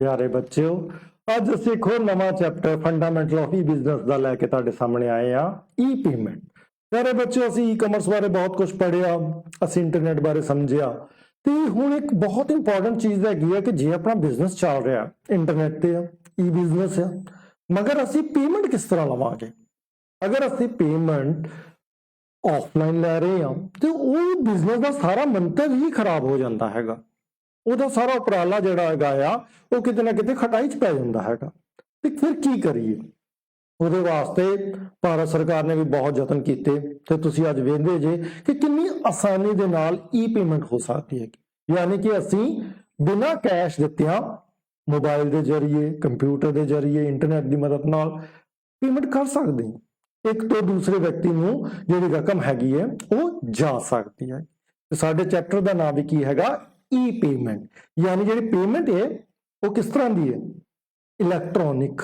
प्यारे बच्चों, ਅੱਜ ਅਸੀਂ ਇੱਕ ਹੋਰ ਨਵਾਂ chapter fundamental of e business ਦਾ ਲੈ ਕੇ ਤੁਹਾਡੇ ਸਾਹਮਣੇ ਆਏ ਆ। E payment. ਪਿਆਰੇ ਬੱਚਿਓ, ਅਸੀਂ ਈ ਕਮਰਸ ਬਾਰੇ ਬਹੁਤ ਕੁਝ ਪੜ੍ਹਿਆ, ਅਸੀਂ ਇੰਟਰਨੈਟ ਬਾਰੇ ਸਮਝਿਆ ਤੇ ਹੁਣ ਇੱਕ ਬਹੁਤ ਇੰਪੋਰਟੈਂਟ ਚੀਜ਼ ਹੈਗੀ ਆ ਕਿ ਜੇ ਆਪਣਾ ਬਿਜ਼ਨਸ ਚੱਲ ਰਿਹਾ ਇੰਟਰਨੈਟ ਤੇ ਆ, ਈ ਬਿਜ਼ਨਸ ਆ, ਮਗਰ ਅਸੀਂ ਪੇਮੈਂਟ ਕਿਸ ਤਰ੍ਹਾਂ ਲਵਾਂਗੇ? ਅਗਰ ਅਸੀਂ ਪੇਮੈਂਟ ਆਫਲਾਈਨ ਲੈ ਰਹੇ ਆ ਤੇ ਉਹ ਬਿਜ਼ਨਸ ਦਾ ਸਾਰਾ ਮੰਤਵ ਹੀ ਖਰਾਬ ਹੋ ਜਾਂਦਾ ਹੈਗਾ। ਉਹਦਾ ਸਾਰਾ ਉਪਰਾਲਾ ਜਿਹੜਾ ਹੈਗਾ ਆ ਉਹ ਕਿਤੇ ਨਾ ਕਿਤੇ ਖਟਾਈ 'ਚ ਪੈ ਜਾਂਦਾ ਹੈਗਾ। ਤੇ ਫਿਰ ਕੀ ਕਰੀਏ? ਉਹਦੇ ਵਾਸਤੇ ਭਾਰਤ ਸਰਕਾਰ ਨੇ ਵੀ ਬਹੁਤ ਯਤਨ ਕੀਤੇ ਤੇ ਤੁਸੀਂ ਅੱਜ ਵੇਖਦੇ ਜੇ ਕਿ ਕਿੰਨੀ ਆਸਾਨੀ ਦੇ ਨਾਲ ਈ ਪੇਮੈਂਟ ਹੋ ਸਕਦੀ ਹੈ। ਯਾਨੀ ਕਿ ਅਸੀਂ ਬਿਨਾਂ ਕੈਸ਼ ਦਿੱਤਿਆਂ ਮੋਬਾਈਲ ਦੇ ਜ਼ਰੀਏ, ਕੰਪਿਊਟਰ ਦੇ ਜ਼ਰੀਏ, ਇੰਟਰਨੈਟ ਦੀ ਮਦਦ ਨਾਲ ਪੇਮੈਂਟ ਕਰ ਸਕਦੇ ਹਾਂ। ਇੱਕ ਤੋਂ ਦੂਸਰੇ ਵਿਅਕਤੀ ਨੂੰ ਜਿਹੜੀ ਰਕਮ ਹੈਗੀ ਹੈ ਉਹ ਜਾ ਸਕਦੀ ਹੈ। ਤੇ ਸਾਡੇ ਚੈਪਟਰ ਦਾ ਨਾਮ ਵੀ ਕੀ ਹੈਗਾ? ਈ ਪੇਮੈਂਟ। यानी ਜਿਹੜੀ ਪੇਮੈਂਟ ਹੈ ਉਹ ਕਿਸ ਤਰ੍ਹਾਂ ਦੀ ਹੈ? ਇਲੈਕਟ੍ਰੋਨਿਕ,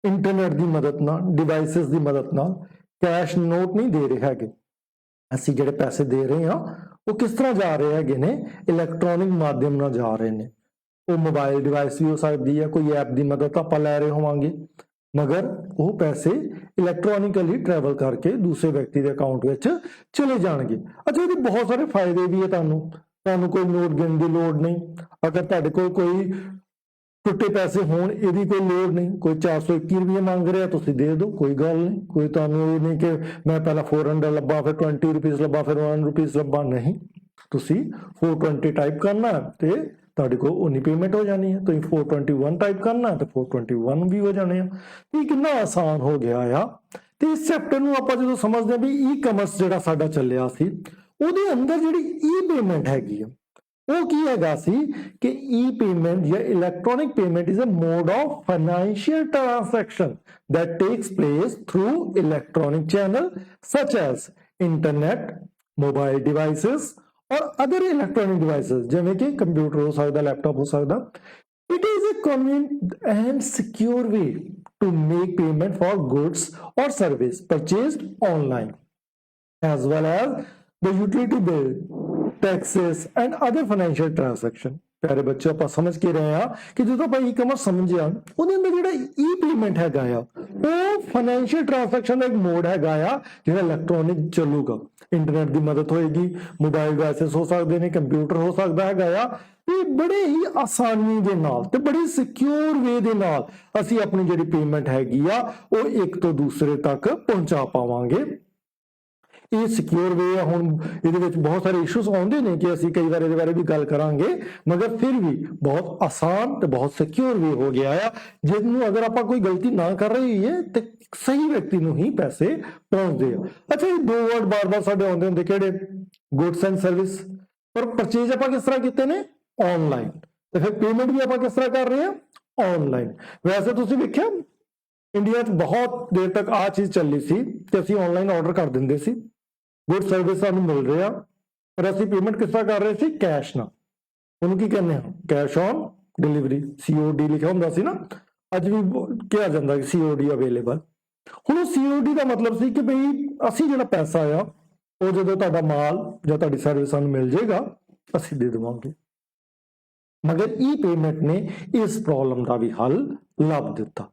ਇੰਟਰਨੈਟ ਦੀ ਮਦਦ ਨਾਲ, ਡਿਵਾਈਸਿਸ ਦੀ ਮਦਦ ਨਾਲ। ਕੈਸ਼ ਨੋਟ ਨਹੀਂ ਦੇ ਰਹੇ ਹੈਗੇ ਅਸੀਂ, ਜਿਹੜੇ ਪੈਸੇ ਦੇ ਰਹੇ ਹਾਂ ਉਹ ਕਿਸ ਤਰ੍ਹਾਂ ਜਾ ਰਹੇ ਹੈਗੇ ਨੇ? ਇਲੈਕਟ੍ਰੋਨਿਕ ਮਾਧਿਅਮ ਨਾਲ ਜਾ ਰਹੇ ਨੇ। ਉਹ ਮੋਬਾਈਲ ਡਿਵਾਈਸ ਵੀ ਹੋ ਸਕਦੀ ਹੈ, ਕੋਈ ਐਪ ਦੀ ਮਦਦ ਆਪਾਂ ਲੈ ਰਹੇ ਹੋਵਾਂਗੇ, ਮਗਰ ਉਹ ਪੈਸੇ ਇਲੈਕਟ੍ਰੋਨਿਕਲੀ ਟਰੈਵਲ ਕਰਕੇ ਦੂਸਰੇ ਵਿਅਕਤੀ ਦੇ ਅਕਾਊਂਟ ਵਿੱਚ ਚਲੇ ਜਾਣਗੇ। ਅੱਛਾ, ਇਹਦੇ ਬਹੁਤ ਸਾਰੇ ਫਾਇਦੇ ਵੀ ਹੈ। ਤੁਹਾਨੂੰ ਕੋਈ ਨੋਟ ਗਿਣਨ ਦੀ ਲੋੜ ਨਹੀਂ। ਅਗਰ ਤੁਹਾਡੇ ਕੋਲ ਕੋਈ ਟੁੱਟੇ ਪੈਸੇ ਹੋਣ, ਇਹਦੀ ਕੋਈ ਲੋੜ ਨਹੀਂ। ਕੋਈ 421 ਰੁਪਏ ਮੰਗ ਰਿਹਾ, ਤੁਸੀਂ ਦੇ ਦਿਓ, ਕੋਈ ਗੱਲ ਨਹੀਂ। ਕੋਈ ਤੁਹਾਨੂੰ ਇਹ ਨਹੀਂ ਕਿ ਮੈਂ ਪਹਿਲਾਂ 400 ਲੱਭਾਂ, ਫਿਰ 20 ਰੁਪੀਸ ਲੱਭਾਂ, ਫਿਰ 1 ਰੁਪੀਸ ਲੱਭਾਂ, ਨਹੀਂ। ਤੁਸੀਂ 420 ਟਾਈਪ ਕਰਨਾ ਤੇ ਤੁਹਾਡੇ ਕੋਲ ਉਨੀ ਪੇਮੈਂਟ ਹੋ ਜਾਣੀ ਹੈ। ਤੁਸੀਂ 421 ਟਾਈਪ ਕਰਨਾ ਤੇ 421 ਵੀ ਹੋ ਜਾਣੇ ਆ। ਇਹ ਕਿੰਨਾ ਆਸਾਨ ਹੋ ਗਿਆ ਆ। ਤੇ ਇਸ ਚੈਪਟਰ ਨੂੰ ਆਪਾਂ ਜਦੋਂ ਸਮਝਦੇ ਹਾਂ ਵੀ ਈ ਕਮਰਸ ਜਿਹੜਾ ਸਾਡਾ ਚੱਲਿਆ ਸੀ, ਉਹਦੇ ਅੰਦਰ ਜਿਹੜੀ ਈ ਪੇਮੈਂਟ ਹੈਗੀ ਆ ਉਹ ਕੀ ਹੈਗਾ ਸੀ ਕਿ ਈ ਪੇਮੈਂਟ ਜਾਂ electronic payment is a mode of financial transaction that takes place through electronic channel such as internet, mobile devices or other electronic devices, ਜਿਵੇਂ ਕਿ ਕੰਪਿਊਟਰ ਹੋ ਸਕਦਾ, ਲੈਪਟਾਪ ਹੋ ਸਕਦਾ। It is a convenient and secure way to make payment for goods or service purchased online, as well as the utility bill, taxes and other financial transaction। ਪਿਆਰੇ ਬੱਚੇ, ਆਪਾਂ ਸਮਝ ਕੇ ਰਹੇ ਆ ਕਿ ਜਦੋਂ ਆਪਾਂ ਈ ਕਮਰਸ ਸਮਝਿਆ, ਉਹਦੇ ਅੰਦਰ ਜਿਹੜਾ ਈ ਪੇਮੈਂਟ ਹੈਗਾ ਆ ਉਹ ਫਾਈਨੈਂਸ਼ੀਅਲ ਟ੍ਰਾਂਜੈਕਸ਼ਨ ਦਾ ਇੱਕ ਮੋਡ ਹੈਗਾ ਆ ਜਿਹੜਾ ਇਲੈਕਟ੍ਰੋਨਿਕ ਚੱਲੂਗਾ। ਇੰਟਰਨੈਟ ਦੀ ਮਦਦ ਹੋਏਗੀ, ਮੋਬਾਈਲ ਡਿਵਾਈਸਿਸ ਹੋ ਸਕਦੇ ਨੇ, ਕੰਪਿਊਟਰ ਹੋ ਸਕਦਾ ਹੈਗਾ ਆ। ਤੇ ਬੜੇ ਹੀ ਆਸਾਨੀ ਦੇ ਨਾਲ ਤੇ ਬੜੀ ਸਿਕਿਉਰ ਵੇ ਦੇ ਨਾਲ ਅਸੀਂ ਆਪਣੀ ਜਿਹੜੀ ਪੇਮੈਂਟ ਹੈਗੀ ਆ ਉਹ ਇੱਕ ਤੋਂ ਦੂਸਰੇ ਤੱਕ ਪਹੁੰਚਾ ਪਾਵਾਂਗੇ। ਇਹ ਸਿਕਿਉਰ ਵੇ ਆ। ਹੁਣ ਇਹਦੇ ਵਿੱਚ ਬਹੁਤ ਸਾਰੇ ਇਸ਼ੂਸ ਆਉਂਦੇ ਨੇ ਕਿ ਅਸੀਂ ਕਈ ਵਾਰ ਇਹਦੇ ਬਾਰੇ ਵੀ ਗੱਲ ਕਰਾਂਗੇ, ਮਗਰ ਫਿਰ ਵੀ ਬਹੁਤ ਆਸਾਨ ਤੇ ਬਹੁਤ ਸਿਕਿਉਰ ਵੇ ਹੋ ਗਿਆ ਆ, ਜਿਹਨੂੰ ਅਗਰ ਆਪਾਂ ਕੋਈ ਗਲਤੀ ਨਾ ਕਰ ਰਹੇ ਹੋਈਏ ਤੇ ਸਹੀ ਵਿਅਕਤੀ ਨੂੰ ਹੀ ਪੈਸੇ ਪਹੁੰਚਦੇ ਆ। ਅੱਛਾ, ਇਹ ਦੋ ਵਰਡ ਬਾਰ-ਬਾਰ ਸਾਡੇ ਆਉਂਦੇ ਹੁੰਦੇ, ਕਿਹੜੇ? Goods and service. ਪਰ ਪਰਚੇਜ ਆਪਾਂ ਕਿਸ ਤਰ੍ਹਾਂ ਕੀਤੇ ਨੇ? ਆਨਲਾਈਨ। ਤੇ ਫਿਰ ਪੇਮੈਂਟ ਵੀ ਆਪਾਂ ਕਿਸ ਤਰ੍ਹਾਂ ਕਰ ਰਹੇ ਹਾਂ? ਆਨਲਾਈਨ। ਵੈਸੇ ਤੁਸੀਂ ਵੇਖਿਆ ਇੰਡੀਆ 'ਚ ਬਹੁਤ ਦੇਰ ਤੱਕ ਆਹ ਚੀਜ਼ ਚੱਲੀ ਸੀ ਕਿ ਅਸੀਂ ਆਨਲਾਈਨ ਆਰਡਰ ਕਰ ਦਿੰਦੇ ਸੀ, ਗੁੱਡ ਸਰਵਿਸ ਸਾਨੂੰ ਮਿਲ ਰਿਹਾ, ਪਰ ਅਸੀਂ ਪੇਮੈਂਟ ਕਿਸ ਤਰ੍ਹਾਂ ਕਰ ਰਹੇ ਸੀ? ਕੈਸ਼ ਨਾਲ। ਉਹਨੂੰ ਕੀ ਕਹਿੰਦੇ ਆ? ਕੈਸ਼ ਔਨ ਡਿਲੀਵਰੀ, COD ਲਿਖਿਆ ਹੁੰਦਾ ਸੀ ਨਾ। ਅੱਜ ਵੀ ਕਿਹਾ ਜਾਂਦਾ ਕਿ COD ਅਵੇਲੇਬਲ। ਹੁਣ ਉਹ COD ਦਾ ਮਤਲਬ ਸੀ ਕਿ ਬਈ ਅਸੀਂ ਜਿਹੜਾ ਪੈਸਾ ਆ ਉਹ ਜਦੋਂ ਤੁਹਾਡਾ ਮਾਲ ਜਾਂ ਤੁਹਾਡੀ ਸਰਵਿਸ ਸਾਨੂੰ ਮਿਲ ਜਾਏਗਾ ਅਸੀਂ ਦੇ ਦੇਵਾਂਗੇ। ਮਗਰ ਈ ਪੇਮੈਂਟ ਨੇ ਇਸ ਪ੍ਰੋਬਲਮ ਦਾ ਵੀ ਹੱਲ ਲੱਭ ਦਿੱਤਾ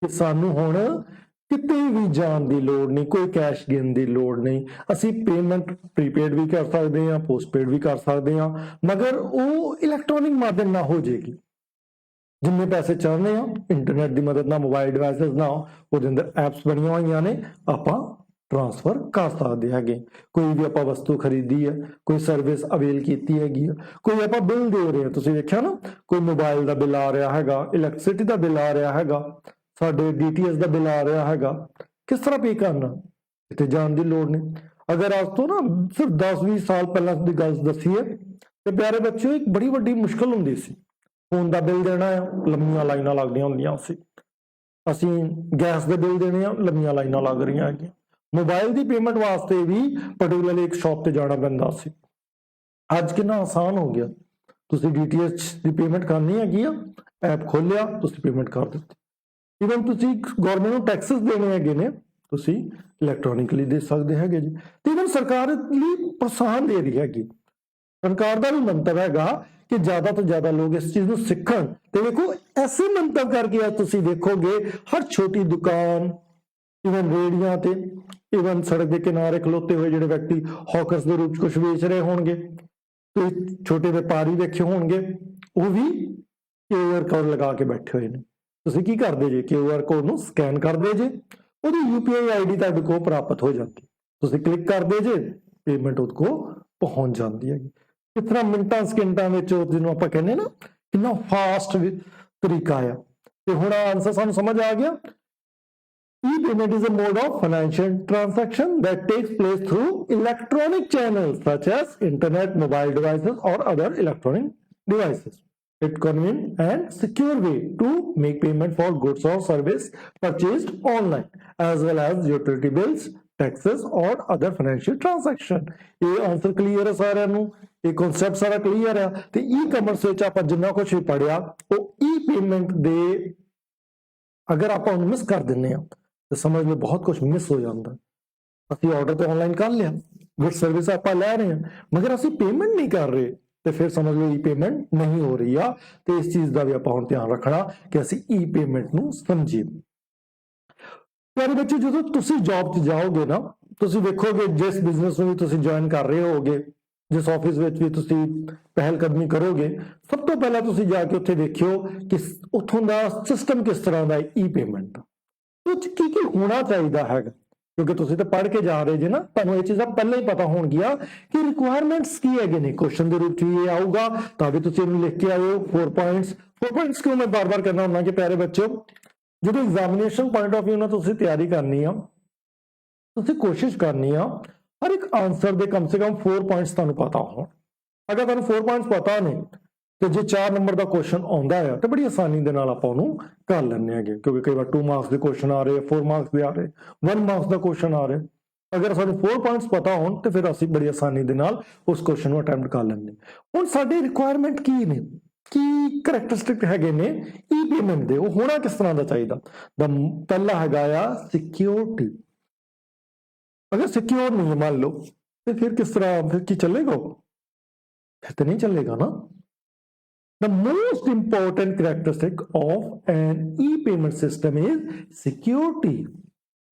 ਕਿ ਸਾਨੂੰ ਹੁਣ ਕਿਤੇ ਵੀ ਜਾਣ ਦੀ ਲੋੜ ਨਹੀਂ, ਕੋਈ ਕੈਸ਼ ਗਿਣ ਦੀ ਲੋੜ ਨਹੀਂ। ਅਸੀਂ ਪੇਮੈਂਟ ਪ੍ਰੀਪੇਡ ਵੀ ਕਰ ਸਕਦੇ ਹਾਂ, ਪੋਸਟਪੇਡ ਵੀ ਕਰ ਸਕਦੇ ਹਾਂ, ਮਗਰ ਉਹ ਇਲੈਕਟ੍ਰੋਨਿਕ ਮਾਧਿਅਮ ਨਾਲ ਹੋ ਜਾਏਗੀ। ਜਿੰਨੇ ਪੈਸੇ ਚਾਹੁੰਦੇ ਆ ਇੰਟਰਨੈਟ ਦੀ ਮਦਦ ਨਾਲ, ਮੋਬਾਈਲ ਡਿਵਾਈਸਿਸ ਨਾਲ, ਉਹਦੇ ਅੰਦਰ ਐਪਸ ਬਣੀਆਂ ਹੋਈਆਂ ਨੇ, ਆਪਾਂ ਟ੍ਰਾਂਸਫਰ ਕਰ ਸਕਦੇ ਹੈਗੇ। ਕੋਈ ਵੀ ਆਪਾਂ ਵਸਤੂ ਖਰੀਦੀ ਹੈ, ਕੋਈ ਸਰਵਿਸ ਅਵੇਲ ਕੀਤੀ ਹੈਗੀ ਆ, ਕੋਈ ਆਪਾਂ ਬਿੱਲ ਦੇ ਰਹੇ ਹਾਂ, ਤੁਸੀਂ ਵੇਖਿਆ ਨਾ, ਕੋਈ ਮੋਬਾਈਲ ਦਾ ਬਿੱਲ ਆ ਰਿਹਾ ਹੈਗਾ, ਇਲੈਕਟ੍ਰਿਸਿਟੀ ਦਾ ਬਿੱਲ ਆ ਰਿਹਾ ਹੈਗਾ, ਸਾਡੇ DTH ਦਾ ਬਿੱਲ ਆ ਰਿਹਾ ਹੈਗਾ, ਕਿਸ ਤਰ੍ਹਾਂ ਪੇ ਕਰਨਾ? ਕਿਤੇ ਜਾਣ ਦੀ ਲੋੜ ਨਹੀਂ। ਅਗਰ ਅੱਜ ਤੋਂ ਨਾ ਸਿਰਫ 10-20 ਸਾਲ ਪਹਿਲਾਂ ਦੀ ਗੱਲ ਦੱਸੀਏ ਤੇ ਪਿਆਰੇ ਬੱਚਿਓ, ਇੱਕ ਬੜੀ ਵੱਡੀ ਮੁਸ਼ਕਲ ਹੁੰਦੀ ਸੀ। ਫੋਨ ਦਾ ਬਿੱਲ ਦੇਣਾ ਆ, ਲੰਮੀਆਂ ਲਾਈਨਾਂ ਲੱਗਦੀਆਂ ਹੁੰਦੀਆਂ ਸੀ। ਅਸੀਂ ਗੈਸ ਦੇ ਬਿੱਲ ਦੇਣੇ ਆ, ਲੰਮੀਆਂ ਲਾਈਨਾਂ ਲੱਗ ਰਹੀਆਂ ਹੈਗੀਆਂ। ਮੋਬਾਈਲ ਦੀ ਪੇਮੈਂਟ ਵਾਸਤੇ ਵੀ ਪਾਰਟਿਕੂਲਰਲੀ ਇੱਕ ਸ਼ਾਪ ਤੇ ਜਾਣਾ ਪੈਂਦਾ ਸੀ। ਅੱਜ ਕਿੰਨਾ ਆਸਾਨ ਹੋ ਗਿਆ। ਤੁਸੀਂ DTH ਦੀ ਪੇਮੈਂਟ ਕਰਨੀ ਹੈਗੀ ਆ, ਐਪ ਖੋਲਿਆ, ਤੁਸੀਂ ਪੇਮੈਂਟ ਕਰ ਦਿੱਤੀ। ਇਵਨ ਤੁਸੀਂ ਗਵਰਨਮੈਂਟ ਨੂੰ ਟੈਕਸਸ ਦੇਣੇ ਹੈਗੇ ਨੇ, ਤੁਸੀਂ ਇਲੈਕਟ੍ਰੋਨਿਕਲੀ ਦੇ ਸਕਦੇ ਹੈਗੇ ਜੀ। ਤੇ ਇਵਨ ਸਰਕਾਰ ਲਈ ਪ੍ਰੋਤਸਾਹਨ ਦੇ ਰਹੀ ਹੈਗੀ। ਸਰਕਾਰ ਦਾ ਵੀ ਮੰਤਵ ਹੈਗਾ ਕਿ ਜ਼ਿਆਦਾ ਤੋਂ ਜ਼ਿਆਦਾ ਲੋਕ ਇਸ ਚੀਜ਼ ਨੂੰ ਸਿੱਖਣ। ਤੇ ਵੇਖੋ ਐਸੇ ਮੰਤਵ ਕਰਕੇ ਅੱਜ ਤੁਸੀਂ ਵੇਖੋਗੇ ਹਰ ਛੋਟੀ ਦੁਕਾਨ, ਇਵਨ ਰੇੜੀਆਂ ਤੇ, ਇਵਨ ਸੜਕ ਦੇ ਕਿਨਾਰੇ ਖਲੋਤੇ ਹੋਏ ਜਿਹੜੇ ਵਿਅਕਤੀ ਹੌਕਰਸ ਦੇ ਰੂਪ ਚ ਕੁਝ ਵੇਚ ਰਹੇ ਹੋਣਗੇ, ਤੇ ਛੋਟੇ ਵਪਾਰੀ ਵੇਖੇ ਹੋਣਗੇ, ਉਹ ਵੀ QR ਕੋਡ ਲਗਾ ਕੇ ਬੈਠੇ ਹੋਏ ਨੇ। ਤੁਸੀਂ ਕੀ ਕਰਦੇ ਜੇ? QR ਕੋਡ ਨੂੰ ਸਕੈਨ ਕਰਦੇ ਜੇ, ਉਹਦੀ UPI ID ਤੁਹਾਡੇ ਕੋਲ ਪ੍ਰਾਪਤ ਹੋ ਜਾਂਦੀ, ਤੁਸੀਂ ਕਲਿੱਕ ਕਰਦੇ ਜੇ, ਪੇਮੈਂਟ ਉਹਦੇ ਕੋਲ ਪਹੁੰਚ ਜਾਂਦੀ ਹੈ। ਕਿਸ ਤਰ੍ਹਾਂ ਮਿੰਟਾਂ ਸਕਿੰਟਾਂ ਵਿੱਚ, ਜਿਹਨੂੰ ਆਪਾਂ ਕਹਿੰਦੇ ਨਾ ਕਿੰਨਾ ਫਾਸਟ ਤਰੀਕਾ ਆ। ਤੇ ਹੁਣ ਆਨਸਰ ਸਾਨੂੰ ਸਮਝ ਆ ਗਿਆ। E-payment is a mode of financial transaction that takes place through electronic channels such as internet, mobile devices, or other electronic devices. It's convenient and secure way to make payment for goods or service purchased online, as well as utility bills, taxes, or other financial transaction. ये answer clear है सारे नू, ये concept सारा clear है। ते e-commerce ਵਿੱਚ ਆਪਾਂ ਜਿੰਨਾ ਕੁਝ ਵੀ ਪੜਿਆ ਉਹ ई-पेमेंट ਦੇ ਅਗਰ ਆਪਾਂ ਉਹਨੂੰ ਮਿਸ ਕਰ ਦਿੰਨੇ ਆ ਤੇ ਸਮਝ ਲਓ ਬਹੁਤ ਕੁਝ ਮਿਸ ਹੋ ਜਾਂਦਾ। ਅਸੀਂ ਆਰਡਰ ਤੇ ਆਨਲਾਈਨ ਕਰ ਲਿਆ, ਗੁੱਡ ਸਰਵਿਸ ਆਪਾਂ ਲੈ ਰਹੇ ਹਾਂ, ਮਗਰ ਅਸੀਂ ਪੇਮੈਂਟ ਨਹੀਂ ਕਰ ਰਹੇ, ਤੇ ਫਿਰ ਸਮਝ ਲਓ ई-पेमेंट ਨਹੀਂ ਹੋ ਰਹੀ ਆ। ਤੇ ਇਸ ਚੀਜ਼ ਦਾ ਵੀ ਆਪਾਂ ਹੁਣ ਧਿਆਨ ਰੱਖਣਾ ਕਿ ਅਸੀਂ ई-पेमेंट ਨੂੰ ਸਮਝੀਏ। ਪਿਆਰੇ ਬੱਚੇ, ਜਦੋਂ ਤੁਸੀਂ ਜੌਬ 'ਚ ਜਾਓਗੇ ਨਾ, ਤੁਸੀਂ ਵੇਖੋਗੇ ਜਿਸ ਬਿਜ਼ਨਸ ਨੂੰ ਵੀ ਤੁਸੀਂ ਜੁਆਇਨ ਕਰ ਰਹੇ ਹੋਗੇ, ਜਿਸ ਆਫਿਸ ਵਿੱਚ ਵੀ ਤੁਸੀਂ ਪਹਿਲ ਕਦਮੀ ਕਰੋਗੇ, ਸਭ ਤੋਂ ਪਹਿਲਾਂ ਤੁਸੀਂ ਜਾ ਕੇ ਉੱਥੇ ਦੇਖਿਓ ਕਿ ਉੱਥੋਂ ਦਾ ਸਿਸਟਮ ਕਿਸ ਤਰ੍ਹਾਂ ਦਾ ਹੈ ई-पेमेंट ਦਾ, ਉਹ 'ਚ ਕੀ ਹੋਣਾ ਚਾਹੀਦਾ ਹੈਗਾ। ਕਿਉਂਕਿ ਤੁਸੀਂ ਤਾਂ ਪੜ੍ਹ ਕੇ ਜਾ ਰਹੇ ਜੇ ਨਾ, ਤੁਹਾਨੂੰ ਇਹ ਚੀਜ਼ਾਂ ਪਹਿਲਾਂ ਹੀ ਪਤਾ ਹੋਣਗੀਆਂ ਕਿ ਰਿਕੁਆਇਰਮੈਂਟਸ ਕੀ ਹੈਗੇ ਨੇ। ਕੁਐਸਚਨ ਦੇ ਰੂਪ 'ਚ ਇਹ ਆਊਗਾ ਤਾਂ ਵੀ ਤੁਸੀਂ ਇਹਨੂੰ ਲਿਖ ਕੇ ਆਇਓ। 4 ਪੁਆਇੰਟਸ ਕਿਉਂ ਮੈਂ ਬਾਰ-ਬਾਰ ਕਰਨਾ ਹੁੰਦਾ ਕਿ ਪਿਆਰੇ ਬੱਚਿਓ, ਜਦੋਂ ਐਗਜ਼ਾਮੀਨੇਸ਼ਨ ਪੁਆਇੰਟ ਆਫ ਵਿਊ ਨਾਲ ਤੁਸੀਂ ਤਿਆਰੀ ਕਰਨੀ ਆ, ਤੁਸੀਂ ਕੋਸ਼ਿਸ਼ ਕਰਨੀ ਆ ਹਰ ਇੱਕ ਆਨਸਰ ਦੇ ਕਮ ਸੇ ਕਮ 4 ਪੁਆਇੰਟਸ ਤੁਹਾਨੂੰ ਪਤਾ ਹੋਣ। ਅਗਰ ਤੁਹਾਨੂੰ 4 ਪੁਆਇੰਟਸ ਪਤਾ ਨੇ ਤੇ ਜੇ 4 ਨੰਬਰ ਦਾ ਕੁਐਸਚਨ ਆਉਂਦਾ ਹੈ ਤੇ ਬੜੀ ਆਸਾਨੀ ਦੇ ਨਾਲ ਆਪਾਂ ਉਹਨੂੰ ਕਰ ਲੈਣੇ ਹੈਗੇ, ਕਿਉਂਕਿ ਕਈ ਵਾਰ 2 ਮਾਰਕਸ ਦੇ ਕੁਐਸਚਨ ਆ ਰਹੇ, 4 ਮਾਰਕਸ ਦੇ ਆ ਰਹੇ, 1 ਮਾਰਕਸ ਦਾ ਕੁਐਸਚਨ ਆ ਰਿਹਾ। ਅਗਰ ਸਾਨੂੰ 4 ਪੁਆਇੰਟਸ ਪਤਾ ਹੋਣ ਤੇ ਫਿਰ ਅਸੀਂ ਬੜੀ ਆਸਾਨੀ ਦੇ ਨਾਲ ਉਸ ਕੁਐਸਚਨ ਨੂੰ ਅਟੈਂਪਟ ਕਰ ਲੈਂਦੇ। ਹੁਣ ਸਾਡੇ ਰਿਕੁਆਇਰਮੈਂਟ ਕੀ ਨੇ, ਕੀ ਕਰੈਕਟਰਿਸਟਿਕ ਹੈਗੇ ਨੇ ई-पेमेंट ਦੇ, ਉਹ ਹੋਣਾ ਕਿਸ ਤਰ੍ਹਾਂ ਦਾ ਚਾਹੀਦਾ। ਪਹਿਲਾ ਹੈਗਾ ਆ ਸਿਕਿਉਰਿਟੀ। ਅਗਰ ਸਿਕਿਉਰ ਨਹੀਂ ਮੰਨ ਲਓ ਤੇ ਫਿਰ ਕਿਸ ਤਰ੍ਹਾਂ, ਫਿਰ ਕੀ ਚੱਲੇਗਾ? ਫਿਰ ਤਾਂ ਨਹੀਂ ਚੱਲੇਗਾ ਨਾ। The most important characteristic of an e-payment system is security.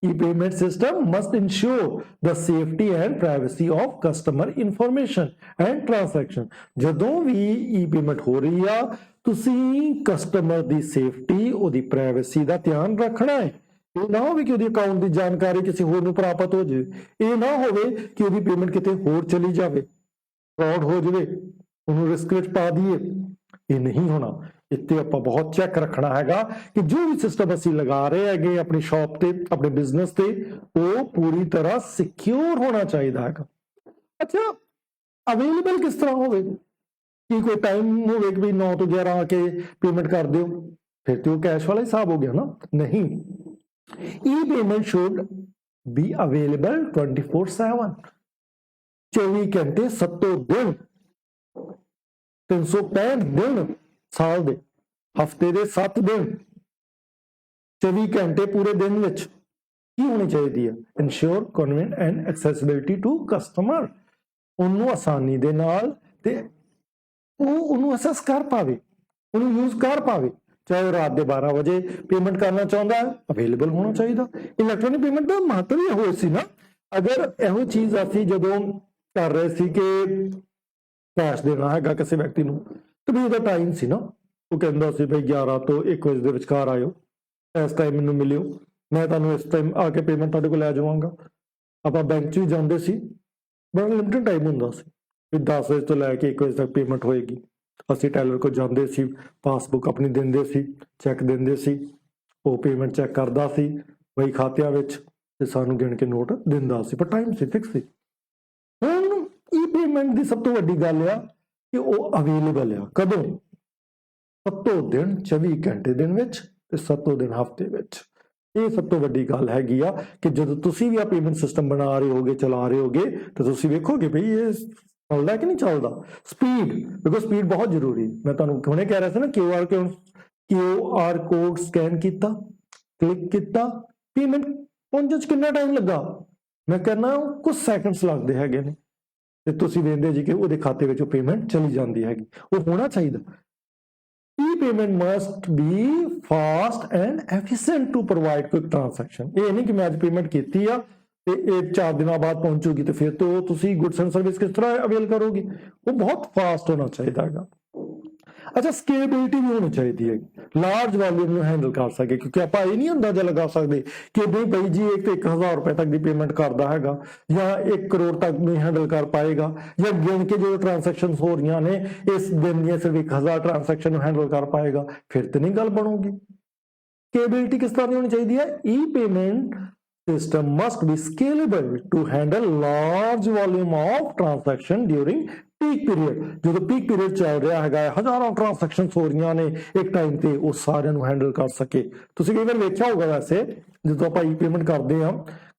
E-payment system must ensure the safety and privacy of customer information and transaction. ਜਦੋਂ ਵੀ e-payment ਹੋ ਰਹੀ ਆ, ਤੁਸੀਂ ਕਸਟਮਰ ਦੀ ਸੇਫਟੀ, ਉਹਦੀ ਪ੍ਰਾਈਵੇਸੀ ਦਾ ਧਿਆਨ ਰੱਖਣਾ ਹੈ। ਇਹ ਨਾ ਹੋਵੇ ਕਿ ਉਹਦੀ ਅਕਾਊਂਟ ਦੀ ਜਾਣਕਾਰੀ ਕਿਸੇ ਹੋਰ ਨੂੰ ਪ੍ਰਾਪਤ ਹੋ ਜਾਵੇ, ਇਹ ਨਾ ਹੋਵੇ ਕਿ ਉਹਦੀ ਪੇਮੈਂਟ ਕਿਤੇ ਹੋਰ ਚਲੀ ਜਾਵੇ, ਫਰਾਡ ਹੋ ਜਾਵੇ, ਉਹਨੂੰ ਰਿਸਕ ਵਿੱਚ ਪਾ ਦਈਏ। ਇਹ ਨਹੀਂ ਹੋਣਾ। ਇੱਥੇ ਆਪਾਂ ਬਹੁਤ ਚੈੱਕ ਰੱਖਣਾ ਹੈਗਾ ਕਿ ਜੋ ਵੀ ਸਿਸਟਮ ਅਸੀਂ ਲਗਾ ਰਹੇ ਹੈਗੇ ਆਪਣੀ ਸ਼ਾਪ ਤੇ, ਆਪਣੇ ਬਿਜ਼ਨਸ ਤੇ, ਉਹ ਪੂਰੀ ਤਰ੍ਹਾਂ ਸਿਕਿਉਰ ਹੋਣਾ ਚਾਹੀਦਾ ਹੈਗਾ। ਅੱਛਾ, ਅਵੇਲੇਬਲ ਕਿਸ ਤਰ੍ਹਾਂ ਹੋਵੇ? ਕੀ ਕੋਈ ਟਾਈਮ ਹੋਵੇ ਕਿ ਵੀ 9 ਤੋਂ 11 ਆ ਕੇ ਪੇਮੈਂਟ ਕਰ ਦਿਓ, ਫਿਰ ਤੇ ਉਹ ਕੈਸ਼ ਵਾਲਾ ਹਿਸਾਬ ਹੋ ਗਿਆ ਨਾ। ਨਹੀਂ, ई-पेमेंट should be available 24/7, 24 ਘੰਟੇ 7 ਦਿਨ, 365 ਦਿਨ ਸਾਲ ਦੇ, ਹਫਤੇ ਦੇ 7 ਦਿਨ, 24 ਘੰਟੇ ਪੂਰੇ ਦਿਨ ਵਿੱਚ ਕੀ ਹੋਣੀ ਚਾਹੀਦੀ ਹੈ? Ensure convenient and accessibility to customer. ਉਹਨੂੰ ਆਸਾਨੀ ਦੇ ਨਾਲ ਤੇ ਉਹ ਉਹਨੂੰ ਅਸੈਸ ਕਰ ਪਾਵੇ, ਉਹਨੂੰ ਯੂਜ਼ ਕਰ ਪਾਵੇ। ਚਾਹੇ ਉਹ ਰਾਤ ਦੇ 12 ਵਜੇ ਪੇਮੈਂਟ ਕਰਨਾ ਚਾਹੁੰਦਾ ਹੈ, ਅਵੇਲੇਬਲ ਹੋਣਾ ਚਾਹੀਦਾ। ਇਲੈਕਟ੍ਰੋਨਿਕ ਪੇਮੈਂਟ ਦਾ ਮਹੱਤਵ ਇਹ ਹੋਇਆ ਸੀ ਨਾ, ਅਗਰ ਇਹੋ ਚੀਜ਼ ਅਸੀਂ ਜਦੋਂ ਕਰ ਰਹੇ ਸੀ ਕਿ ਕੈਸ਼ ਦੇਣਾ ਹੈਗਾ ਕਿਸੇ ਵਿਅਕਤੀ ਨੂੰ, ਤੇ ਵੀ ਉਹਦਾ ਟਾਈਮ ਸੀ ਨਾ, ਉਹ ਕਹਿੰਦਾ ਸੀ ਬਈ 11 ਤੋਂ 1 ਵਜੇ ਦੇ ਵਿਚਕਾਰ ਆਇਓ, ਇਸ ਟਾਈਮ ਮੈਨੂੰ ਮਿਲਿਓ, ਮੈਂ ਤੁਹਾਨੂੰ ਇਸ ਟਾਈਮ ਆ ਕੇ ਪੇਮੈਂਟ ਤੁਹਾਡੇ ਕੋਲ ਲੈ ਜਾਵਾਂਗਾ। ਆਪਾਂ ਬੈਂਕ 'ਚ ਵੀ ਜਾਂਦੇ ਸੀ, ਬੜਾ ਲਿਮਿਟਡ ਟਾਈਮ ਹੁੰਦਾ ਸੀ ਵੀ 10 ਵਜੇ ਤੋਂ ਲੈ ਕੇ 1 ਵਜੇ ਤੱਕ ਪੇਮੈਂਟ ਹੋਏਗੀ। ਅਸੀਂ ਟੈਲਰ ਕੋਲ ਜਾਂਦੇ ਸੀ, ਪਾਸਬੁੱਕ ਆਪਣੀ ਦਿੰਦੇ ਸੀ, ਚੈੱਕ ਦਿੰਦੇ ਸੀ, ਉਹ ਪੇਮੈਂਟ ਚੈੱਕ ਕਰਦਾ ਸੀ ਬਈ ਖਾਤਿਆਂ ਵਿੱਚ ਤੇ ਸਾਨੂੰ ਗਿਣ ਕੇ ਨੋਟ ਦਿੰਦਾ ਸੀ, ਪਰ ਟਾਈਮ ਸੀ, ਫਿਕਸ ਸੀ। ਹੁਣ ई-पेमेंट ਦੀ ਸਭ ਤੋਂ ਵੱਡੀ ਗੱਲ ਆ ਕਿ ਉਹ ਅਵੇਲੇਬਲ ਆ ਕਦੋਂ? 7 ਦਿਨ 24 ਘੰਟੇ ਦਿਨ ਵਿੱਚ ਤੇ 7 ਦਿਨ ਹਫਤੇ ਵਿੱਚ। ਇਹ ਸਭ ਤੋਂ ਵੱਡੀ ਗੱਲ ਹੈਗੀ ਆ ਕਿ ਜਦੋਂ ਤੁਸੀਂ ਵੀ ਆ ਪੇਮੈਂਟ ਸਿਸਟਮ ਬਣਾ ਰਹੇ ਹੋਗੇ, ਚਲਾ ਰਹੇ ਹੋਗੇ, ਤਾਂ ਤੁਸੀਂ ਵੇਖੋਗੇ ਬਈ ਇਹ ਚੱਲਦਾ ਕਿ ਨਹੀਂ ਚੱਲਦਾ। ਸਪੀਡ, ਬਿਕੋਜ਼ ਸਪੀਡ ਬਹੁਤ ਜ਼ਰੂਰੀ। ਮੈਂ ਤੁਹਾਨੂੰ ਹੁਣੇ ਕਹਿ ਰਿਹਾ ਸੀ ਨਾ, QR ਕੋਡ ਸਕੈਨ ਕੀਤਾ, ਕਲਿੱਕ ਕੀਤਾ, ਪੇਮੈਂਟ ਪਹੁੰਚਣ 'ਚ ਕਿੰਨਾ ਟਾਈਮ ਲੱਗਾ? ਮੈਂ ਕਹਿੰਦਾ ਕੁਝ ਸੈਕਿੰਡਸ ਲੱਗਦੇ ਹੈਗੇ ਨੇ। ਤੇ ਤੁਸੀਂ ਵੇਖਦੇ ਜੀ ਕਿ ਉਹਦੇ ਖਾਤੇ ਵਿੱਚ ਉਹ ਪੇਮੈਂਟ ਚਲੀ ਜਾਂਦੀ ਹੈਗੀ। ਉਹ ਹੋਣਾ ਚਾਹੀਦਾ। E-payment must be fast and efficient to provide quick transaction। ਇਹ ਨਹੀਂ ਕਿ ਮੈਂ ਅੱਜ ਪੇਮੈਂਟ ਕੀਤੀ ਆ ਤੇ ਇਹ 4 ਦਿਨਾਂ ਬਾਅਦ ਪਹੁੰਚੂਗੀ ਤੇ ਫਿਰ ਤੋਂ ਤੁਸੀਂ ਗੁੱਡਸ ਐਂਡ ਸਰਵਿਸ ਕਿਸ ਤਰ੍ਹਾਂ ਅਵੇਲ ਕਰੋਗੇ। ਉਹ ਬਹੁਤ ਫਾਸਟ ਹੋਣਾ ਚਾਹੀਦਾ ਹੈਗਾ। ਅੱਛਾ, ਸਕੇਲੇਬਿਲਿਟੀ ਵੀ ਹੋਣੀ ਚਾਹੀਦੀ ਹੈ, ਲਾਰਜ ਵੋਲਿਊਮ ਨੂੰ ਹੈਂਡਲ ਕਰ ਸਕੇ, ਕਿਉਂਕਿ ਆਪਾਂ ਇਹ ਨਹੀਂ ਅੰਦਾਜ਼ਾ ਲਗਾ ਸਕਦੇ ਕਿ ਨਹੀਂ ਬਈ ਜੀ ਇੱਕ 1000 ਰੁਪਏ ਤੱਕ ਦੀ ਪੇਮੈਂਟ ਕਰਦਾ ਹੈਗਾ ਜਾਂ 1 ਕਰੋੜ ਤੱਕ ਨਹੀਂ ਹੈਂਡਲ ਕਰ ਪਾਏਗਾ, ਜਾਂ ਗਿਣ ਕੇ ਜੋ ਟ੍ਰਾਂਜੈਕਸ਼ਨ ਹੋ ਰਹੀਆਂ ਨੇ ਇਸ ਦਿਨ ਦੀਆਂ ਸਿਰਫ 1000 ਟ੍ਰਾਂਜੈਕਸ਼ਨ ਨੂੰ ਹੈਂਡਲ ਕਰ ਪਾਏਗਾ, ਫਿਰ ਤੇ ਨਹੀਂ ਗੱਲ ਬਣੂਗੀ। ਸਕੇਲੇਬਿਲਿਟੀ ਕਿਸ ਤਰ੍ਹਾਂ ਦੀ ਹੋਣੀ ਚਾਹੀਦੀ ਹੈ? E-payment system must be scalable to handle large volume of transaction during peak period। ਜਦੋਂ peak period ਚੱਲ ਰਿਹਾ ਹੈਗਾ, ਹਜ਼ਾਰਾਂ ਟ੍ਰਾਂਜੈਕਸ਼ਨ ਹੋ ਰਹੀਆਂ ਨੇ ਇੱਕ ਟਾਈਮ ਤੇ, ਉਹ ਸਾਰਿਆਂ ਨੂੰ ਹੈਂਡਲ ਕਰ ਸਕੇ। ਤੁਸੀਂ ਕਈ ਵਾਰ ਵੇਖਿਆ ਹੋਗਾ ਵੈਸੇ ਜਦੋਂ ਆਪਾਂ E-payment ਕਰਦੇ ਹਾਂ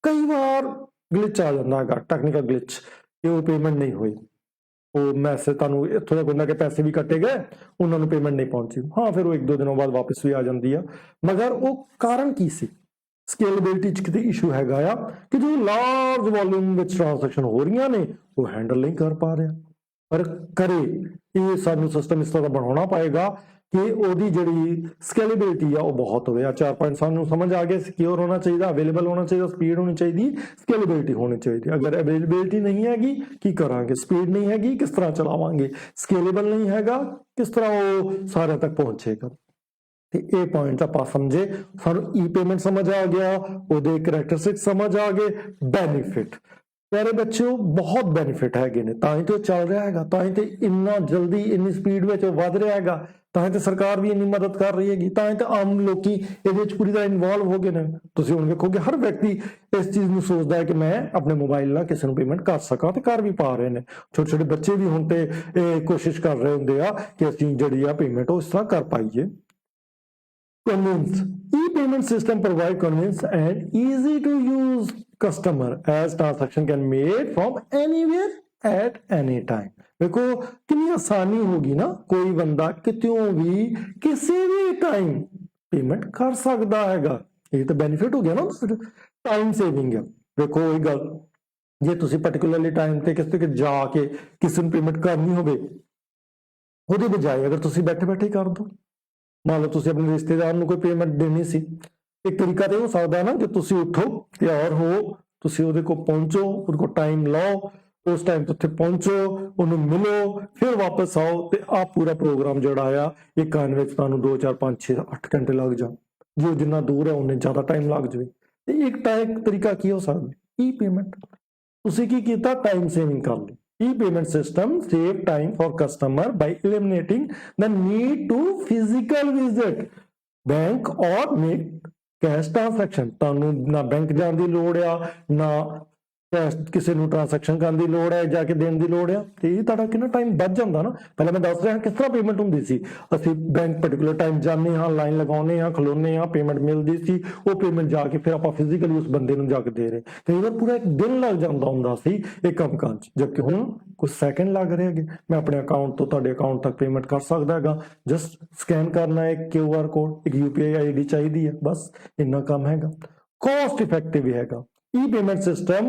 ਕਈ ਵਾਰ ਗਲਿਚ ਆ ਜਾਂਦਾ ਹੈਗਾ, ਟੈਕਨੀਕਲ ਗਲਿਚ, ਕਿ ਉਹ ਪੇਮੈਂਟ ਨਹੀਂ ਹੋਈ, ਉਹ ਮੈਸੇਜ ਤੁਹਾਨੂੰ ਇੱਥੋਂ ਤੱਕ ਹੁੰਦਾ ਕਿ ਪੈਸੇ ਵੀ ਕੱਟੇ ਗਏ, ਉਹਨਾਂ ਨੂੰ ਪੇਮੈਂਟ ਨਹੀਂ ਪਹੁੰਚੀ। ਹਾਂ, ਫਿਰ ਉਹ 1-2 ਦਿਨਾਂ ਬਾਅਦ ਵਾਪਸ ਵੀ ਆ ਜਾਂਦੀ ਆ, ਮਗਰ ਉਹ ਕਾਰਨ ਕੀ ਸੀ? ਸਕੇਲੇਬਿਲਿਟੀ 'ਚ ਕਿਤੇ ਇਸ਼ੂ ਹੈਗਾ ਆ ਕਿ ਜੋ ਲਾਰਜ ਵੋਲਿਊਮ ਵਿੱਚ ਟ੍ਰਾਂਜੈਕਸ਼ਨ ਹੋ ਰਹੀਆਂ ਨੇ ਉਹ ਹੈਂਡਲ ਨਹੀਂ ਕਰ ਪਾ ਰਿਹਾ। ਪਰ ਕਰੇ ਇਹ ਸਾਨੂੰ ਸਿਸਟਮ ਇਸ ਤਰ੍ਹਾਂ ਦਾ ਬਣਾਉਣਾ ਪਏਗਾ ਕਿ ਉਹਦੀ ਜਿਹੜੀ ਸਕੇਲੇਬਿਲਿਟੀ ਆ ਉਹ ਬਹੁਤ ਹੋਵੇ। 4 ਪੁਆਇੰਟ ਸਾਨੂੰ ਸਮਝ ਆ ਗਏ। ਸਿਕਿਉਰ ਹੋਣਾ ਚਾਹੀਦਾ, ਅਵੇਲੇਬਲ ਹੋਣਾ ਚਾਹੀਦਾ, ਸਪੀਡ ਹੋਣੀ ਚਾਹੀਦੀ, ਸਕੇਲੇਬਿਲਿਟੀ ਹੋਣੀ ਚਾਹੀਦੀ। ਅਗਰ ਅਵੇਲੇਬਿਲਿਟੀ ਨਹੀਂ ਹੈਗੀ ਕੀ ਕਰਾਂਗੇ? ਸਪੀਡ ਨਹੀਂ ਹੈਗੀ ਕਿਸ ਤਰ੍ਹਾਂ ਚਲਾਵਾਂਗੇ? ਸਕੇਲੇਬਲ ਨਹੀਂ ਹੈਗਾ ਕਿਸ ਤਰ੍ਹਾਂ ਉਹ ਸਾਰਿਆਂ ਤੱਕ ਪਹੁੰਚੇਗਾ? ਤੇ ਇਹ ਪੁਆਇੰਟ ਆਪਾਂ ਸਮਝੇ, ਸਾਨੂੰ E-payment ਸਮਝ ਆ ਗਿਆ, ਉਹਦੇ ਕਰੈਕਟਰਿਸਟਿਕ ਸਮਝ ਆ ਗਏ, ਬੈਨੀਫਿਟ। ਪਿਆਰੇ ਬੱਚਿਓ, ਬਹੁਤ ਬੈਨੀਫਿਟ ਹੈਗੇ ਨੇ, ਤਾਂ ਹੀ ਤੇ ਚੱਲ ਰਿਹਾ ਹੈਗਾ, ਤਾਂ ਹੀ ਤੇ ਇੰਨਾ ਜਲਦੀ ਇੰਨੀ ਸਪੀਡ ਵਿੱਚ ਵੱਧ ਰਿਹਾ ਹੈਗਾ, ਤਾਂ ਹੀ ਤੇ ਸਰਕਾਰ ਵੀ ਇੰਨੀ ਮਦਦ ਕਰ ਰਹੀ ਹੈਗੀ, ਤਾਂ ਹੀ ਤੇ ਆਮ ਲੋਕੀ ਇਹਦੇ ਵਿੱਚ ਪੂਰੀ ਤਰ੍ਹਾਂ ਇਨਵੋਲਵ ਹੋ ਗਏ ਨੇ। ਤੁਸੀਂ ਹੁਣ ਵੇਖੋਗੇ ਹਰ ਵਿਅਕਤੀ ਇਸ ਚੀਜ਼ ਨੂੰ ਸੋਚਦਾ ਹੈ ਕਿ ਮੈਂ ਆਪਣੇ ਮੋਬਾਈਲ ਨਾਲ ਕਿਸੇ ਨੂੰ ਪੇਮੈਂਟ ਕਰ ਸਕਾਂ, ਤੇ ਕਰ ਵੀ ਪਾ ਰਹੇ ਨੇ। ਛੋਟੇ ਛੋਟੇ ਬੱਚੇ ਵੀ ਹੁਣ ਤੇ ਇਹ ਕੋਸ਼ਿਸ਼ ਕਰ ਰਹੇ ਹੁੰਦੇ ਆ ਕਿ ਅਸੀਂ ਜਿਹੜੀ ਆ ਪੇਮੈਂਟ ਉਹ ਇਸ ਤਰ੍ਹਾਂ ਕਰ ਪਾਈਏ। Convenience. E-payment system provide convenience and easy to use customer as transaction can made from anywhere at any time। देखो कितनी आसानी होगी ना, कोई बंदा कितों भी किसी भी टाइम पेमेंट कर सकता हैगा। ये तो बेनिफिट हो गया ना, टाइम सेविंग है। देखो वही गल, जे तुसी पर्टिकुलरली टाइम ते किसी के जाके किसी ਨੂੰ पेमेंट करनी होवे, ਉਹਦੇ ਬਜਾਏ ਅਗਰ ਤੁਸੀਂ ਬੈਠੇ ਬੈਠੇ ਕਰ ਦੋ, ਮੰਨ ਲਓ ਤੁਸੀਂ ਆਪਣੇ ਰਿਸ਼ਤੇਦਾਰ ਨੂੰ ਕੋਈ ਪੇਮੈਂਟ ਦੇਣੀ ਸੀ, ਇੱਕ ਤਰੀਕਾ ਤੇ ਹੋ ਸਕਦਾ ਨਾ ਕਿ ਤੁਸੀਂ ਉੱਠੋ, ਤਿਆਰ ਹੋ, ਤੁਸੀਂ ਉਹਦੇ ਕੋਲ ਪਹੁੰਚੋ, ਉਹਦੇ ਕੋਲ ਟਾਈਮ ਲਓ, ਉਸ ਟਾਈਮ ਤੇ ਉੱਥੇ ਪਹੁੰਚੋ, ਉਹਨੂੰ ਮਿਲੋ, ਫਿਰ ਵਾਪਸ ਆਓ, ਤੇ ਆਹ ਪੂਰਾ ਪ੍ਰੋਗਰਾਮ ਜਿਹੜਾ ਆ ਇਹ ਕਰਨ ਵਿੱਚ ਤੁਹਾਨੂੰ 2 4 5 6 8 ਘੰਟੇ ਲੱਗ ਜਾਣ। ਜੇ ਉਹ ਜਿੰਨਾ ਦੂਰ ਹੈ ਉਹਨੇ ਜ਼ਿਆਦਾ ਟਾਈਮ ਲੱਗ ਜਾਵੇ। ਤੇ ਇੱਕ ਤਰੀਕਾ ਕੀ ਹੋ ਸਕਦਾ? E-payment। ਤੁਸੀਂ ਕੀ ਕੀਤਾ? ਟਾਈਮ ਸੇਵਿੰਗ ਕਰ ਲਈ। E-payment system save time for customer by eliminating the need to physical visit bank or make cash transaction। ਤੁਹਾਨੂੰ ਨਾ ਬੈਂਕ ਜਾਣ ਦੀ ਲੋੜ ਆ, ਨਾ ਕਿਸੇ ਨੂੰ ਟ੍ਰਾਂਜੈਕਸ਼ਨ ਕਰਨ ਦੀ ਲੋੜ ਹੈ, ਜਾ ਕੇ ਦੇਣ ਦੀ ਲੋੜ ਆ, ਤੇ ਇਹ ਤੁਹਾਡਾ ਕਿੰਨਾ ਟਾਈਮ ਬਚ ਜਾਂਦਾ ਨਾ। ਪਹਿਲਾਂ ਮੈਂ ਦੱਸ ਰਿਹਾ ਕਿਸ ਤਰ੍ਹਾਂ ਪੇਮੈਂਟ ਹੁੰਦੀ ਸੀ। ਅਸੀਂ ਬੈਂਕ ਪਾਰਟਿਕੂਲਰ ਟਾਈਮ ਜਾਂਦੇ ਹਾਂ, ਲਾਈਨ ਲਗਾਉਂਦੇ ਹਾਂ, ਖਲੋਨੇ ਹਾਂ, ਪੇਮੈਂਟ ਮਿਲਦੀ ਸੀ, ਉਹ ਪੇਮੈਂਟ ਜਾ ਕੇ ਫਿਰ ਆਪਾਂ ਫਿਜ਼ੀਕਲੀ ਉਸ ਬੰਦੇ ਨੂੰ ਜਾ ਕੇ ਦੇ ਰਹੇ, ਕਈ ਵਾਰ ਪੂਰਾ ਇੱਕ ਦਿਨ ਲੱਗ ਜਾਂਦਾ ਹੁੰਦਾ ਸੀ ਇਹ ਕੰਮ ਕਰਨ 'ਚ, ਜਦਕਿ ਹੁਣ ਕੁਝ ਸੈਕਿੰਡ ਲੱਗ ਰਹੇ ਹੈਗੇ। ਮੈਂ ਆਪਣੇ ਅਕਾਊਂਟ ਤੋਂ ਤੁਹਾਡੇ ਅਕਾਊਂਟ ਤੱਕ ਪੇਮੈਂਟ ਕਰ ਸਕਦਾ ਹੈਗਾ, ਜਸਟ ਸਕੈਨ ਕਰਨਾ ਇੱਕ QR ਕੋਡ, ਇੱਕ UPI ID ਚਾਹੀਦੀ ਹੈ, ਬਸ ਇੰਨਾ ਕੰਮ ਹੈਗਾ। ਕੋਸਟ ਇਫੈਕਟਿਵ ਵੀ ਹੈਗਾ। E-payment system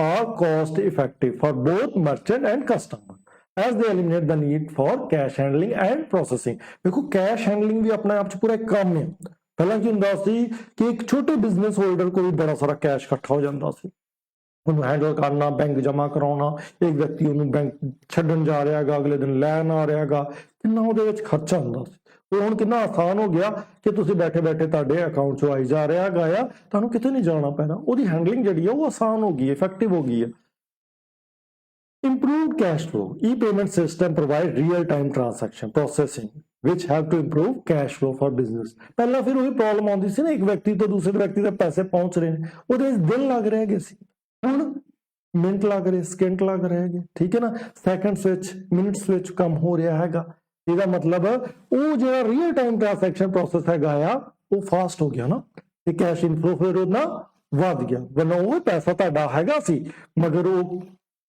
are cost effective for both merchant and customer as they eliminate the need for cash handling and processing। देखो कैश हैंडलिंग भी अपने आप 'ਚ ਪੂਰਾ ਕੰਮ ਹੈ। ਪਹਿਲਾਂ ਕੀ ਹੁੰਦਾ ਸੀ ਕਿ ਇੱਕ ਛੋਟੇ ਬਿਜ਼ਨਸ ਹੋਲਡਰ ਕੋਲ ਬੜਾ ਸਾਰਾ ਕੈਸ਼ ਇਕੱਠਾ ਹੋ ਜਾਂਦਾ ਸੀ, ਉਹਨੂੰ ਹੈਂਡਲ ਕਰਨਾ, ਬੈਂਕ ਜਮ੍ਹਾਂ ਕਰਾਉਣਾ, ਇੱਕ ਵਿਅਕਤੀ ਉਹਨੂੰ ਬੈਂਕ ਛੱਡਣ ਜਾ ਰਿਹਾ ਹੈਗਾ, ਅਗਲੇ ਦਿਨ ਲੈਣ ਆ ਰਿਹਾ ਹੈਗਾ, ਕਿੰਨਾ ਉਹਦੇ ਵਿੱਚ ਖਰਚਾ ਹੁੰਦਾ ਸੀ। ਉਹ ਹੁਣ ਕਿੰਨਾ ਆਸਾਨ ਹੋ ਗਿਆ ਕਿ ਤੁਸੀਂ ਬੈਠੇ ਬੈਠੇ ਤੁਹਾਡੇ ਅਕਾਊਂਟ 'ਚੋਂ ਆਈ ਜਾ ਰਿਹਾ ਹੈਗਾ ਆ, ਤੁਹਾਨੂੰ ਕਿਤੇ ਨਹੀਂ ਜਾਣਾ ਪੈਣਾ। ਉਹਦੀ ਹੈਂਡਲਿੰਗ ਜਿਹੜੀ ਆ ਉਹ ਆਸਾਨ ਹੋ ਗਈ, ਇਫੈਕਟਿਵ ਹੋ ਗਈ ਹੈ। Improved cash flow. E-payment system provide real-time transaction processing which help to improve cash flow for business। ਪਹਿਲਾਂ ਫਿਰ ਉਹੀ ਪ੍ਰੋਬਲਮ ਆਉਂਦੀ ਸੀ ਨਾ, ਇੱਕ ਵਿਅਕਤੀ ਤੋਂ ਦੂਸਰੇ ਵਿਅਕਤੀ ਤੱਕ ਪੈਸੇ ਪਹੁੰਚ ਰਹੇ ਨੇ, ਉਹਦੇ ਵਿੱਚ ਦਿਨ ਲੱਗ ਰਹੇ ਹੈਗੇ ਸੀ, ਹੁਣ ਮਿੰਟ ਲੱਗ ਰਹੇ, ਸਕਿੰਟ ਲੱਗ ਰਹੇ ਹੈਗੇ, ਠੀਕ ਹੈ ਨਾ, ਸੈਕਿੰਡਸ ਵਿੱਚ, ਮਿੰਟਸ ਵਿੱਚ ਕੰਮ ਹੋ ਰਿਹਾ ਹੈਗਾ। ਇਹਦਾ ਮਤਲਬ ਉਹ ਜਿਹੜਾ ਰੀਅਲ ਟਾਈਮ ਟ੍ਰਾਂਜੈਕਸ਼ਨ ਪ੍ਰੋਸੈਸ ਹੈਗਾ ਆ ਉਹ ਫਾਸਟ ਹੋ ਗਿਆ ਨਾ, ਤੇ ਕੈਸ਼ ਇਨਫਲੋ ਫਿਰ ਉਹਦਾ ਵੱਧ ਗਿਆ। ਵਰਨਾ ਉਹ ਪੈਸਾ ਤੁਹਾਡਾ ਹੈਗਾ ਸੀ ਮਗਰ ਉਹ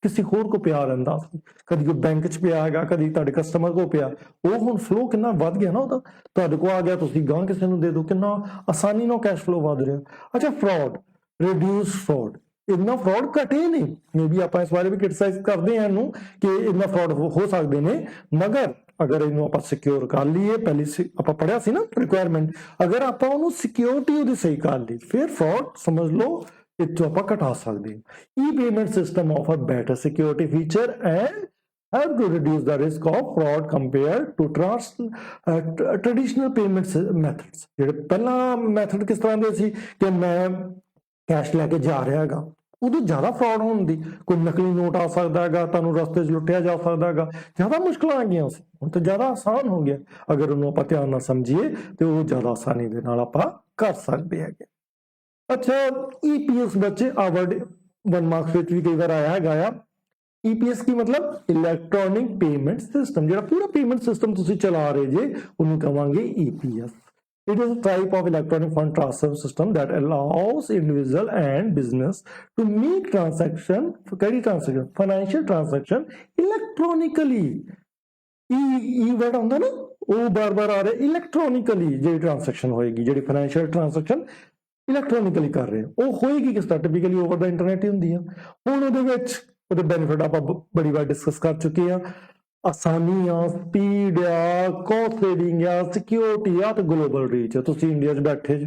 ਕਿਸੇ ਹੋਰ ਕੋ ਪਿਆ ਰਹਿੰਦਾ ਸੀ, ਕਦੀ ਕੋਈ ਬੈਂਕ 'ਚ ਪਿਆ ਹੈਗਾ, ਕਦੀ ਤੁਹਾਡੇ ਕਸਟਮਰ ਕੋ ਪਿਆ, ਉਹ ਹੁਣ ਫਲੋ ਕਿੰਨਾ ਵੱਧ ਗਿਆ ਨਾ ਉਹਦਾ, ਤੁਹਾਡੇ ਕੋਲ ਆ ਗਿਆ, ਤੁਸੀਂ ਗਾਂ ਕਿਸੇ ਨੂੰ ਦੇ ਦਿਓ, ਕਿੰਨਾ ਆਸਾਨੀ ਨਾਲ ਕੈਸ਼ ਫਲੋ ਵੱਧ ਰਿਹਾ। ਅੱਛਾ, ਫਰਾਡ, ਰਿਡਿਊਸ ਫਰਾਡ। ਇੰਨਾ ਫਰਾਡ ਘਟੇ ਨਹੀਂ। ਮੇ ਵੀ ਆਪਾਂ ਇਸ ਬਾਰੇ ਵੀ ਕ੍ਰਿਟਿਸਾਈਜ਼ ਕਰਦੇ ਹਾਂ ਇਹਨੂੰ ਕਿ ਇੰਨਾ ਫਰਾਡ ਹੋ ਸਕਦੇ ਨੇ, ਮਗਰ ਅਗਰ ਇਹਨੂੰ ਆਪਾਂ ਸਿਕਿਉਰ ਕਰ ਲਈਏ, ਪਹਿਲੀ ਆਪਾਂ ਪੜਿਆ ਸੀ ਨਾ ਰਿਕੁਆਇਰਮੈਂਟ, ਅਗਰ ਆਪਾਂ ਉਹਨੂੰ ਸਿਕਿਉਰਿਟੀ ਉਹਦੀ ਸਹੀ ਕਰ ਲਈ, ਫਿਰ ਫਰਾਡ ਸਮਝ ਲਓ ਇੱਥੋਂ ਆਪਾਂ ਘਟਾ ਸਕਦੇ ਹਾਂ। E payment system offer better security feature and help to reduce the risk of fraud compared to traditional payment methods। ਜਿਹੜੇ ਪਹਿਲਾ ਮੈਥਡ ਕਿਸ ਤਰ੍ਹਾਂ ਦੇ ਸੀ ਕਿ ਮੈਂ ਕੈਸ਼ ਲੈ ਕੇ ਜਾ ਰਿਹਾ ਹੈਗਾ, ਉਦੋਂ ਜ਼ਿਆਦਾ ਫਰਾਡ ਹੋਣ ਦੀ, ਕੋਈ ਨਕਲੀ ਨੋਟ ਆ ਸਕਦਾ ਹੈਗਾ, ਤੁਹਾਨੂੰ ਰਸਤੇ 'ਚ ਲੁੱਟਿਆ ਜਾ ਸਕਦਾ ਹੈਗਾ, ਜ਼ਿਆਦਾ ਮੁਸ਼ਕਲਾਂ ਆ ਗਈਆਂ ਸੀ। ਹੁਣ ਤਾਂ ਜ਼ਿਆਦਾ ਆਸਾਨ ਹੋ ਗਿਆ, ਅਗਰ ਉਹਨੂੰ ਆਪਾਂ ਧਿਆਨ ਨਾਲ ਸਮਝੀਏ ਤੇ ਉਹ ਜ਼ਿਆਦਾ ਆਸਾਨੀ ਦੇ ਨਾਲ ਆਪਾਂ ਕਰ ਸਕਦੇ ਹੈਗੇ। ਅੱਛਾ, ਈਪੀਐਸ ਬੱਚੇ ਆਵਰਡ 1 ਮਾਰਕਸ ਵਿੱਚ ਵੀ ਕਈ ਵਾਰ ਆਇਆ ਹੈਗਾ ਆ। ਈਪੀਐਸ ਕੀ ਮਤਲਬ ਇਲੈਕਟ੍ਰੋਨਿਕ ਪੇਮੈਂਟ ਸਿਸਟਮ, ਜਿਹੜਾ ਪੂਰਾ ਪੇਮੈਂਟ ਸਿਸਟਮ ਤੁਸੀਂ ਚਲਾ ਰਹੇ ਜੇ ਉਹਨੂੰ ਕਹਾਂਗੇ ਈਪੀਐਸ। It is a type of electronic fund transfer system that allows individual and business to make financial transaction electronically। E word ਹੁੰਦਾ ਨਾ, ਉਹ ਬਾਰ-ਬਾਰ ਆ ਰਿਹਾ, electronically ਜਿਹੜੀ ਟ੍ਰਾਂਜੈਕਸ਼ਨ ਹੋਏਗੀ, ਜਿਹੜੀ ਫਾਈਨੈਂਸ਼ੀਅਲ ਟ੍ਰਾਂਜੈਕਸ਼ਨ ਇਲੈਕਟ੍ਰੋਨਿਕਲੀ ਕਰ ਰਹੇ ਉਹ ਹੋਏਗੀ ਕਿਸ ਤਰ੍ਹਾਂ, ਟਿਪੀਕਲੀ ਓਵਰ ਦਾ ਇੰਟਰਨੈਟ ਹੀ ਹੁੰਦੀ ਆ। ਹੁਣ ਉਹਦੇ ਵਿੱਚ ਉਹਦੇ ਬੈਨੀਫਿਟ ਆਪਾਂ ਬੜੀ ਵਾਰ ਡਿਸਕਸ ਕਰ ਚੁੱਕੇ ਆ, ਆਸਾਨੀ ਆ, ਸਪੀਡ ਆ, ਕਾਸਟ ਸੇਵਿੰਗ ਆ, ਸਿਕਿਉਰਿਟੀ ਆ ਤੇ ਗਲੋਬਲ ਰੀਚ ਆ। ਤੁਸੀਂ ਇੰਡੀਆ 'ਚ ਬੈਠੇ ਜੇ,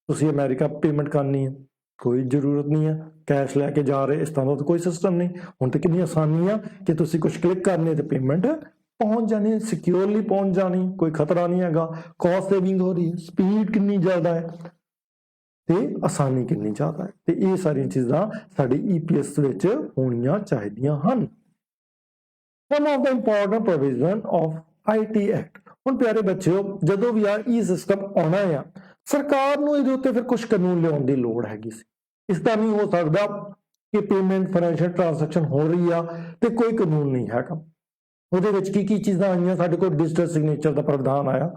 ਤੁਸੀਂ ਅਮਰੀਕਾ ਪੇਮੈਂਟ ਕਰਨੀ ਹੈ, ਕੋਈ ਜ਼ਰੂਰਤ ਨਹੀਂ ਹੈ ਕੈਸ਼ ਲੈ ਕੇ ਜਾ ਰਹੇ, ਇਸ ਤਰ੍ਹਾਂ ਦਾ ਕੋਈ ਸਿਸਟਮ ਨਹੀਂ। ਹੁਣ ਤਾਂ ਕਿੰਨੀ ਆਸਾਨੀ ਆ ਕਿ ਤੁਸੀਂ ਕੁਝ ਕਲਿੱਕ ਕਰਨੇ ਤੇ ਪੇਮੈਂਟ ਪਹੁੰਚ ਜਾਣੀ, ਸਿਕਿਉਰਲੀ ਪਹੁੰਚ ਜਾਣੀ, ਕੋਈ ਖਤਰਾ ਨਹੀਂ ਹੈਗਾ, ਕਾਸਟ ਸੇਵਿੰਗ ਹੋ ਰਹੀ ਹੈ, ਸਪੀਡ ਕਿੰਨੀ ਜ਼ਿਆਦਾ ਹੈ ਤੇ ਆਸਾਨੀ ਕਿੰਨੀ ਜ਼ਿਆਦਾ ਹੈ। ਤੇ ਇਹ ਸਾਰੀਆਂ ਚੀਜ਼ਾਂ ਸਾਡੀ ਈਪੀਐਸ ਵਿੱਚ ਹੋਣੀਆਂ ਚਾਹੀਦੀਆਂ ਹਨ। One of the important provision of IT Act। ਹੁਣ ਪਿਆਰੇ ਬੱਚਿਓ, ਜਦੋਂ ਵੀ ਆ ਈ ਸਿਸਟਮ ਆਉਣਾ ਆ, ਸਰਕਾਰ ਨੂੰ ਇਹਦੇ ਉੱਤੇ ਫਿਰ ਕੁਝ ਕਾਨੂੰਨ ਲਿਆਉਣ ਦੀ ਲੋੜ ਹੈਗੀ ਸੀ। ਇਸ ਤਰ੍ਹਾਂ ਨਹੀਂ ਹੋ ਸਕਦਾ ਕਿ ਪੇਮੈਂਟ ਫਾਈਨੈਂਸ਼ੀਅਲ ਟ੍ਰਾਂਜੈਕਸ਼ਨ ਹੋ ਰਹੀ ਆ ਤੇ ਕੋਈ ਕਾਨੂੰਨ ਨਹੀਂ ਹੈਗਾ। ਉਹਦੇ ਵਿੱਚ ਕੀ ਚੀਜ਼ਾਂ ਆਈਆਂ, ਸਾਡੇ ਕੋਲ ਡਿਜੀਟਲ ਸਿਗਨੇਚਰ ਦਾ ਪ੍ਰਾਵਧਾਨ ਆਇਆ।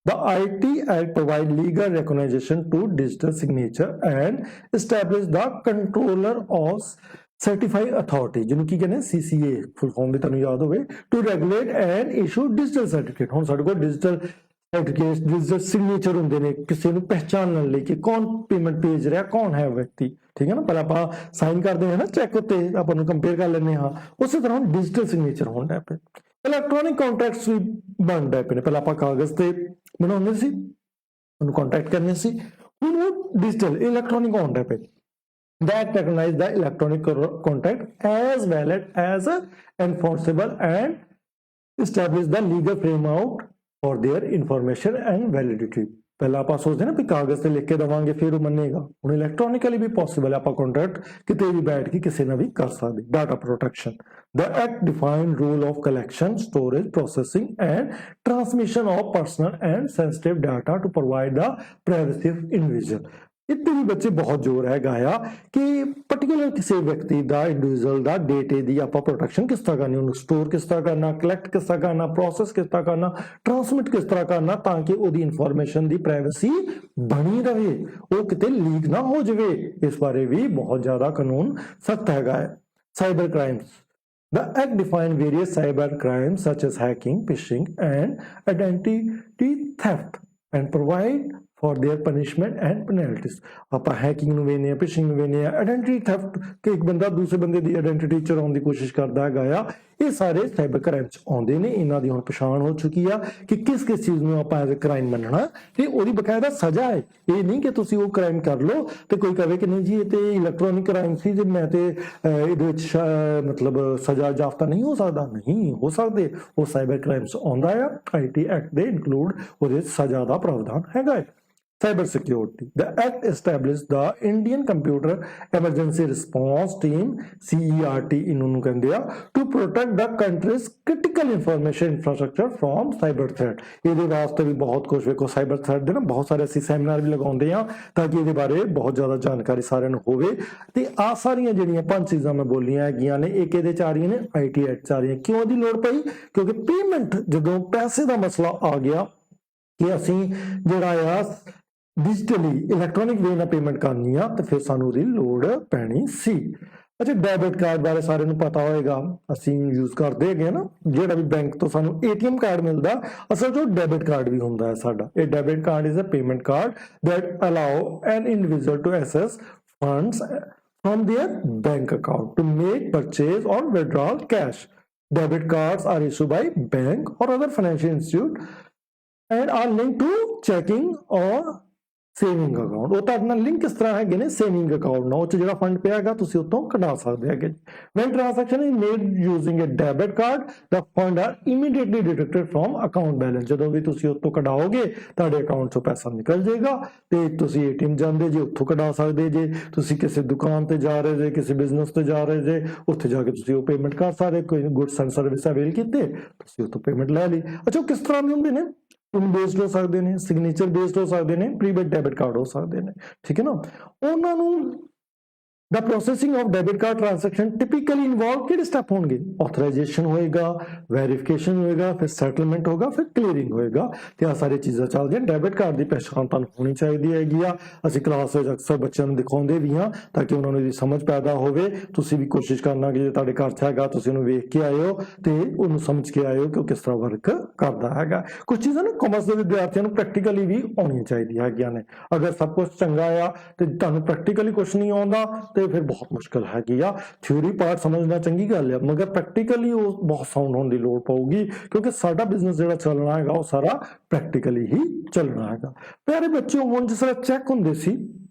The IT Act provide legal recognition to digital signature and establish the controller of certifying authority, ਜਿਹਨੂੰ ਕੀ ਕਹਿੰਦੇ CCA ਫੁੱਲ ਫਾਰਮ ਵੀ ਤੁਹਾਨੂੰ ਯਾਦ ਹੋਵੇ, to regulate and issue digital certificate। ਹੁਣ ਸਾਡੇ ਕੋਲ ਡਿਜੀਟਲ ਸਰਟੀਫਿਕੇਟ, ਡਿਜੀਟਲ ਸਿਗਨੇਚਰ ਹੁੰਦੇ ਨੇ ਕਿਸੇ ਨੂੰ ਪਹਿਚਾਨਣ ਲਈ ਕਿ ਕੌਣ ਪੇਮੈਂਟ ਭੇਜ ਰਿਹਾ, ਕੌਣ ਹੈ ਵਿਅਕਤੀ, ਠੀਕ ਹੈ ਨਾ। ਪਹਿਲਾਂ ਆਪਾਂ ਸਾਈਨ ਕਰਦੇ ਹਾਂ ਨਾ ਚੈੱਕ ਉੱਤੇ, ਆਪਾਂ ਨੂੰ ਕੰਪੇਅਰ ਕਰ ਲੈਂਦੇ ਹਾਂ, ਉਸੇ ਤਰ੍ਹਾਂ ਡਿਜੀਟਲ ਸਿਗਨੇਚਰ ਹੁੰਦਾ ਹੈ। ਇਲੈਕਟ੍ਰੋਨਿਕ ਕੰਟਰੈਕਟਸ ਵੀ ਬਣ ਰਹੇ ਨੇ, ਪਹਿਲਾਂ ਆਪਾਂ ਕਾਗਜ਼ ਤੇ ਬਣਾਉਂਦੇ ਸੀ, ਉਹਨੂੰ ਕੰਟੈਕਟ ਕਰਨੇ ਸੀ, ਹੁਣ ਉਹ ਡਿਜੀਟਲ ਇਲੈਕਟ੍ਰੋਨਿਕ ਹੋਣ ਰਹੇ ਪਏ। That recognize the electronic contract as valid as enforceable and establish the legal framework for their information and validity। ਪਹਿਲਾਂ ਆਪਾਂ ਸੋਚਦੇ ਨਾ ਵੀ ਕਾਗਜ਼ ਤੇ ਲਿਖ ਕੇ ਦੇਵਾਂਗੇ ਫਿਰ ਉਹ ਮੰਨੇਗਾ, ਹੁਣ ਇਲੈਕਟ੍ਰੋਨਿਕਲੀ ਵੀ ਪੋਸੀਬਲ ਹੈ, ਆਪਾਂ ਕੰਟਰੈਕਟ ਕਿਤੇ ਵੀ ਬੈਠ ਕੇ ਕਿਸੇ ਨਾਲ ਵੀ ਕਰ ਸਕਦੇ। Data protection. The Act define rule of collection, storage, processing and transmission of personal and sensitive data to provide the privacy of individual। ਇੱਥੇ ਵੀ ਬੱਚੇ ਬਹੁਤ ਜ਼ੋਰ ਹੈਗਾ ਆ ਕਿ ਪਰਟੀਕੂਲਰ ਕਿਸੇ ਵਿਅਕਤੀ ਦਾ, ਇੰਡੀਵਿਜੂਅਲ ਦਾ ਡੇਟੇ ਦੀ ਆਪਾਂ ਪ੍ਰੋਟੈਕਸ਼ਨ ਕਿਸ ਤਰ੍ਹਾਂ ਕਰਨੀ, ਉਹਨੂੰ ਸਟੋਰ ਕਿਸ ਤਰ੍ਹਾਂ ਕਰਨਾ, ਕਲੈਕਟ ਕਿਸ ਤਰ੍ਹਾਂ ਕਰਨਾ, ਪ੍ਰੋਸੈਸ ਕਿਸ ਤਰ੍ਹਾਂ ਕਰਨਾ, ਟ੍ਰਾਂਸਮਿਟ ਕਿਸ ਤਰ੍ਹਾਂ ਕਰਨਾ, ਤਾਂ ਕਿ ਉਹਦੀ ਇਨਫੋਰਮੇਸ਼ਨ ਦੀ ਪ੍ਰਾਈਵੇਸੀ ਬਣੀ ਰਹੇ, ਉਹ ਕਿਤੇ ਲੀਕ ਨਾ ਹੋ ਜਾਵੇ। ਇਸ ਬਾਰੇ ਵੀ ਬਹੁਤ ਜ਼ਿਆਦਾ ਕਾਨੂੰਨ ਸਖਤ ਹੈਗਾ ਹੈ। Cyber crimes. The Act defines various cyber crimes such as hacking, phishing, and identity theft and provide for their punishment and penalties। ਆਪਾਂ ਹੈਕਿੰਗ ਨੂੰ ਵੇਖਦੇ ਹਾਂ, ਫਿਸ਼ਿੰਗ ਨੂੰ ਵੇਖਦੇ ਹਾਂ, ਆਇਡੈਂਟੀਟੀ ਥੈਫਟ ਕਿ ਇੱਕ ਬੰਦਾ ਦੂਸਰੇ ਬੰਦੇ ਦੀ ਆਇਡੈਂਟੀਟੀ ਚੁਰਾਉਣ ਦੀ ਕੋਸ਼ਿਸ਼ ਕਰਦਾ ਹੈਗਾ ਆ, ਇਹ ਸਾਰੇ ਸਾਈਬਰ ਕ੍ਰਾਈਮ 'ਚ ਆਉਂਦੇ ਨੇ। ਇਹਨਾਂ ਦੀ ਹੁਣ ਪਛਾਣ ਹੋ ਚੁੱਕੀ ਆ ਕਿ ਕਿਸ ਚੀਜ਼ ਨੂੰ ਆਪਾਂ ਐਜ਼ ਅ ਕ੍ਰਾਈਮ ਮੰਨਣਾ ਤੇ ਉਹਦੀ ਬਕਾਇਦਾ ਸਜ਼ਾ ਹੈ। ਇਹ ਨਹੀਂ ਕਿ ਤੁਸੀਂ ਉਹ ਕ੍ਰਾਈਮ ਕਰ ਲਓ ਤੇ ਕੋਈ ਕਹੇ ਕਿ ਨਹੀਂ ਜੀ ਇਹ ਤੇ ਇਲੈਕਟ੍ਰੋਨਿਕ ਕ੍ਰਾਈਮ ਸੀ ਤੇ ਮੈਂ ਤੇ ਇਹਦੇ ਵਿੱਚ ਮਤਲਬ ਸਜ਼ਾ ਜਾਫਤਾ ਨਹੀਂ ਹੋ ਸਕਦਾ, ਨਹੀਂ ਹੋ ਸਕਦੇ। ਉਹ ਸਾਈਬਰ ਕ੍ਰਾਈਮ 'ਚ ਆਉਂਦਾ ਆ, IT ਐਕਟ ਦੇ ਇਨਕਲੂਡ ਉਹਦੇ ਸਜ਼ਾ ਦਾ ਪ੍ਰਾਵਧਾਨ ਹੈਗਾ ਹੈ। Cyber security. The Act established the Indian Computer Emergency Response Team (CERT) इन्होंने कह दिया to protect the country's critical information infrastructure from cyber threat। ਇਹਦੇ ਵਾਸਤੇ ਵੀ ਬਹੁਤ ਕੁਝ ਵੇਖੋ, ਸਾਈਬਰ ਥ੍ਰੈਟ ਦੇ ਨਾ ਬਹੁਤ ਸਾਰੇ ਅਸੀਂ ਸੈਮੀਨਾਰ ਵੀ ਲਗਾਉਂਦੇ ਆ ਤਾਂ ਕਿ ਇਹਦੇ ਬਾਰੇ ਬਹੁਤ ਜ਼ਿਆਦਾ ਜਾਣਕਾਰੀ ਸਾਰਿਆਂ ਨੂੰ ਹੋਵੇ। ਤੇ ਆ ਸਾਰੀਆਂ ਜਿਹੜੀਆਂ 5 ਚੀਜ਼ਾਂ ਮੈਂ ਬੋਲੀਆਂ ਹੈਗੀਆਂ ਨੇ, ਇੱਕ ਇਹਦੇ 'ਚ ਆ ਰਹੀਆਂ ਨੇ, IT ਐਕਟ 'ਚ ਆ ਰਹੀਆਂ। ਕਿਉਂ ਦੀ ਲੋੜ ਪਈ? ਕਿਉਂਕਿ ਪੇਮੈਂਟ ਜਦੋਂ ਪੈਸੇ ਦਾ ਮਸਲਾ ਆ ਗਿਆ ਕਿ ਅਸੀਂ ਜਿਹੜਾ ਆ ਡਿਜੀਟਲੀ ਇਲੈਕਟ੍ਰੋਨਿਕ ਵੇ ਨਾਲ ਪੇਮੈਂਟ ਕਰਨੀ ਆ ਤੇ ਫਿਰ ਸਾਨੂੰ ਉਹਦੀ ਲੋੜ ਪੈਣੀ ਸੀ। ਅੱਛਾ, ਡੈਬਿਟ ਕਾਰਡ ਬਾਰੇ ਸਾਰਿਆਂ ਨੂੰ ਪਤਾ ਹੋਏਗਾ, ਅਸੀਂ ਯੂਜ਼ ਕਰਦੇ ਹੈਗੇ ਨਾ, ਜਿਹੜਾ ਵੀ ਬੈਂਕ ਤੋਂ ਸਾਨੂੰ ATM ਕਾਰਡ ਮਿਲਦਾ, ਅਸਲ 'ਚ ਡੈਬਿਟ ਕਾਰਡ ਵੀ ਹੁੰਦਾ ਹੈ ਸਾਡਾ। ਇਹ debit card is a payment card that allow an individual to access funds from their bank account to make purchase or withdrawal cash. Debit cards are issued by bank or other financial institute and are linked to checking or saving account. ਉਹ ਤੁਹਾਡੇ ਨਾਲ link ਕਿਸ ਤਰ੍ਹਾਂ ਹੈਗੇ ਨੇ, saving account ਨਾਲ, ਉਹ 'ਚ ਜਿਹੜਾ ਫੰਡ ਪਿਆ ਹੈਗਾ ਤੁਸੀਂ ਉੱਥੋਂ ਕਢਾ ਸਕਦੇ ਹੈਗੇ। When transaction is made using a debit card the fund are immediately deducted from account balance. ਜਦੋਂ ਵੀ ਤੁਸੀਂ ਉੱਥੋਂ ਕਢਾਓਗੇ ਤੁਹਾਡੇ ਅਕਾਊਂਟ 'ਚੋਂ ਪੈਸਾ ਨਿਕਲ ਜਾਏਗਾ ਤੇ ਤੁਸੀਂ ਏਟੀਐਮ ਜਾਂਦੇ ਜੇ ਉੱਥੋਂ ਕਢਾ ਸਕਦੇ ਜੇ, ਤੁਸੀਂ ਕਿਸੇ ਦੁਕਾਨ ਤੇ ਜਾ ਰਹੇ ਜੇ, ਕਿਸੇ ਬਿਜ਼ਨਸ ਤੇ ਜਾ ਰਹੇ ਜੇ, ਉੱਥੇ ਜਾ ਕੇ ਤੁਸੀਂ ਉਹ ਪੇਮੈਂਟ ਕਰ ਸਕਦੇ। ਕੋਈ ਗੁੱਡਸ ਐਂਡ ਸਰਵਿਸ ਅਵੇਲ ਕੀਤੇ ਤੁਸੀਂ ਉੱਥੋਂ ਪੇਮੈਂਟ ਲੈ ਲਈ। ਅੱਛਾ, ਉਹ ਕਿਸ ਤਰ੍ਹਾਂ ਦੇ ਹੁੰਦੇ ਨੇ, ਪਿਨ ਬੇਸਡ ਹੋ ਸਕਦੇ ਨੇ, ਸਿਗਨੇਚਰ ਬੇਸਡ ਹੋ ਸਕਦੇ ਨੇ, ਪ੍ਰੀਪੇਡ ਡੈਬਿਟ ਕਾਰਡ ਹੋ ਸਕਦੇ ਨੇ, ਠੀਕ ਹੈ ਨਾ। ਉਹਨਾਂ ਨੂੰ The processing of debit card transaction typically involve ਕਿਹੜੇ ਸਟੈਪ ਹੋਣਗੇ, ਆਥੋਰਾਈਜੇਸ਼ਨ ਹੋਏਗਾ, ਵੈਰੀਫਿਕੇਸ਼ਨ ਹੋਏਗਾ, ਫਿਰ ਸੈਟਲਮੈਂਟ ਹੋਗਾ, ਫਿਰ ਕਲੀਅਰਿੰਗ ਹੋਏਗਾ ਤੇ ਆ ਸਾਰੀ ਚੀਜ਼ਾਂ ਚੱਲਦੀਆਂ। ਡੈਬਿਟ ਕਾਰਡ ਦੀ ਪਛਾਣ ਤੁਹਾਨੂੰ ਹੋਣੀ ਚਾਹੀਦੀ ਹੈਗੀ ਆ। ਅਸੀਂ ਕਲਾਸ ਵਿੱਚ ਅਕਸਰ ਬੱਚਿਆਂ ਨੂੰ ਦਿਖਾਉਂਦੇ ਵੀ ਹਾਂ ਤਾਂ ਕਿ ਉਹਨਾਂ ਨੂੰ ਇਹਦੀ ਸਮਝ ਪੈਦਾ ਹੋਵੇ। ਤੁਸੀਂ ਵੀ ਕੋਸ਼ਿਸ਼ ਕਰਨਾ ਕਿ ਜੇ ਤੁਹਾਡੇ ਘਰ 'ਚ ਹੈਗਾ ਤੁਸੀਂ ਉਹਨੂੰ ਵੇਖ ਕੇ ਆਇਓ ਤੇ ਉਹਨੂੰ ਸਮਝ ਕੇ ਆਇਓ ਕਿ ਉਹ ਕਿਸ ਤਰ੍ਹਾਂ ਵਰਕ ਕਰਦਾ ਹੈਗਾ। ਕੁਝ ਚੀਜ਼ਾਂ ਨਾ ਕਾਮਰਸ ਦੇ ਵਿਦਿਆਰਥੀਆਂ ਨੂੰ ਪ੍ਰੈਕਟੀਕਲੀ ਵੀ ਆਉਣੀਆਂ ਚਾਹੀਦੀਆਂ ਹੈਗੀਆਂ ਨੇ। ਅਗਰ ਸਭ ਕੁਝ ਚੰਗਾ ਆ ਤੇ ਤੁਹਾਨੂੰ ਪ੍ਰੈਕਟੀਕਲੀ ਕੁਝ ਨਹੀਂ ਆਉਂਦਾ ਤੇ ਫਿਰ ਬਹੁਤ ਮੁਸ਼ਕਲ ਹੈਗੀ ਆ। ਥਿਊਰੀ ਪਾਰਟ ਸਮਝਣਾ ਚੰਗੀ ਗੱਲ ਆ, ਮਗਰ ਪ੍ਰੈਕਟੀਕਲੀ ਉਹ ਬਹੁਤ ਸਾਊਂਡ ਹੋਣ ਦੀ ਲੋੜ ਪਊਗੀ ਕਿਉਂਕਿ ਸਾਡਾ ਬਿਜ਼ਨਸ ਜਿਹੜਾ ਚੱਲਣਾ ਹੈਗਾ ਉਹ ਸਾਰਾ ਪ੍ਰੈਕਟੀਕਲੀ ਹੀ ਚੱਲਣਾ ਹੈਗਾ। ਪਿਆਰੇ ਬੱਚਿਓ, ਹੁਣ ਜਿਸ ਤਰ੍ਹਾਂ ਚੈੱਕ ਹੁੰਦੇ ਸੀ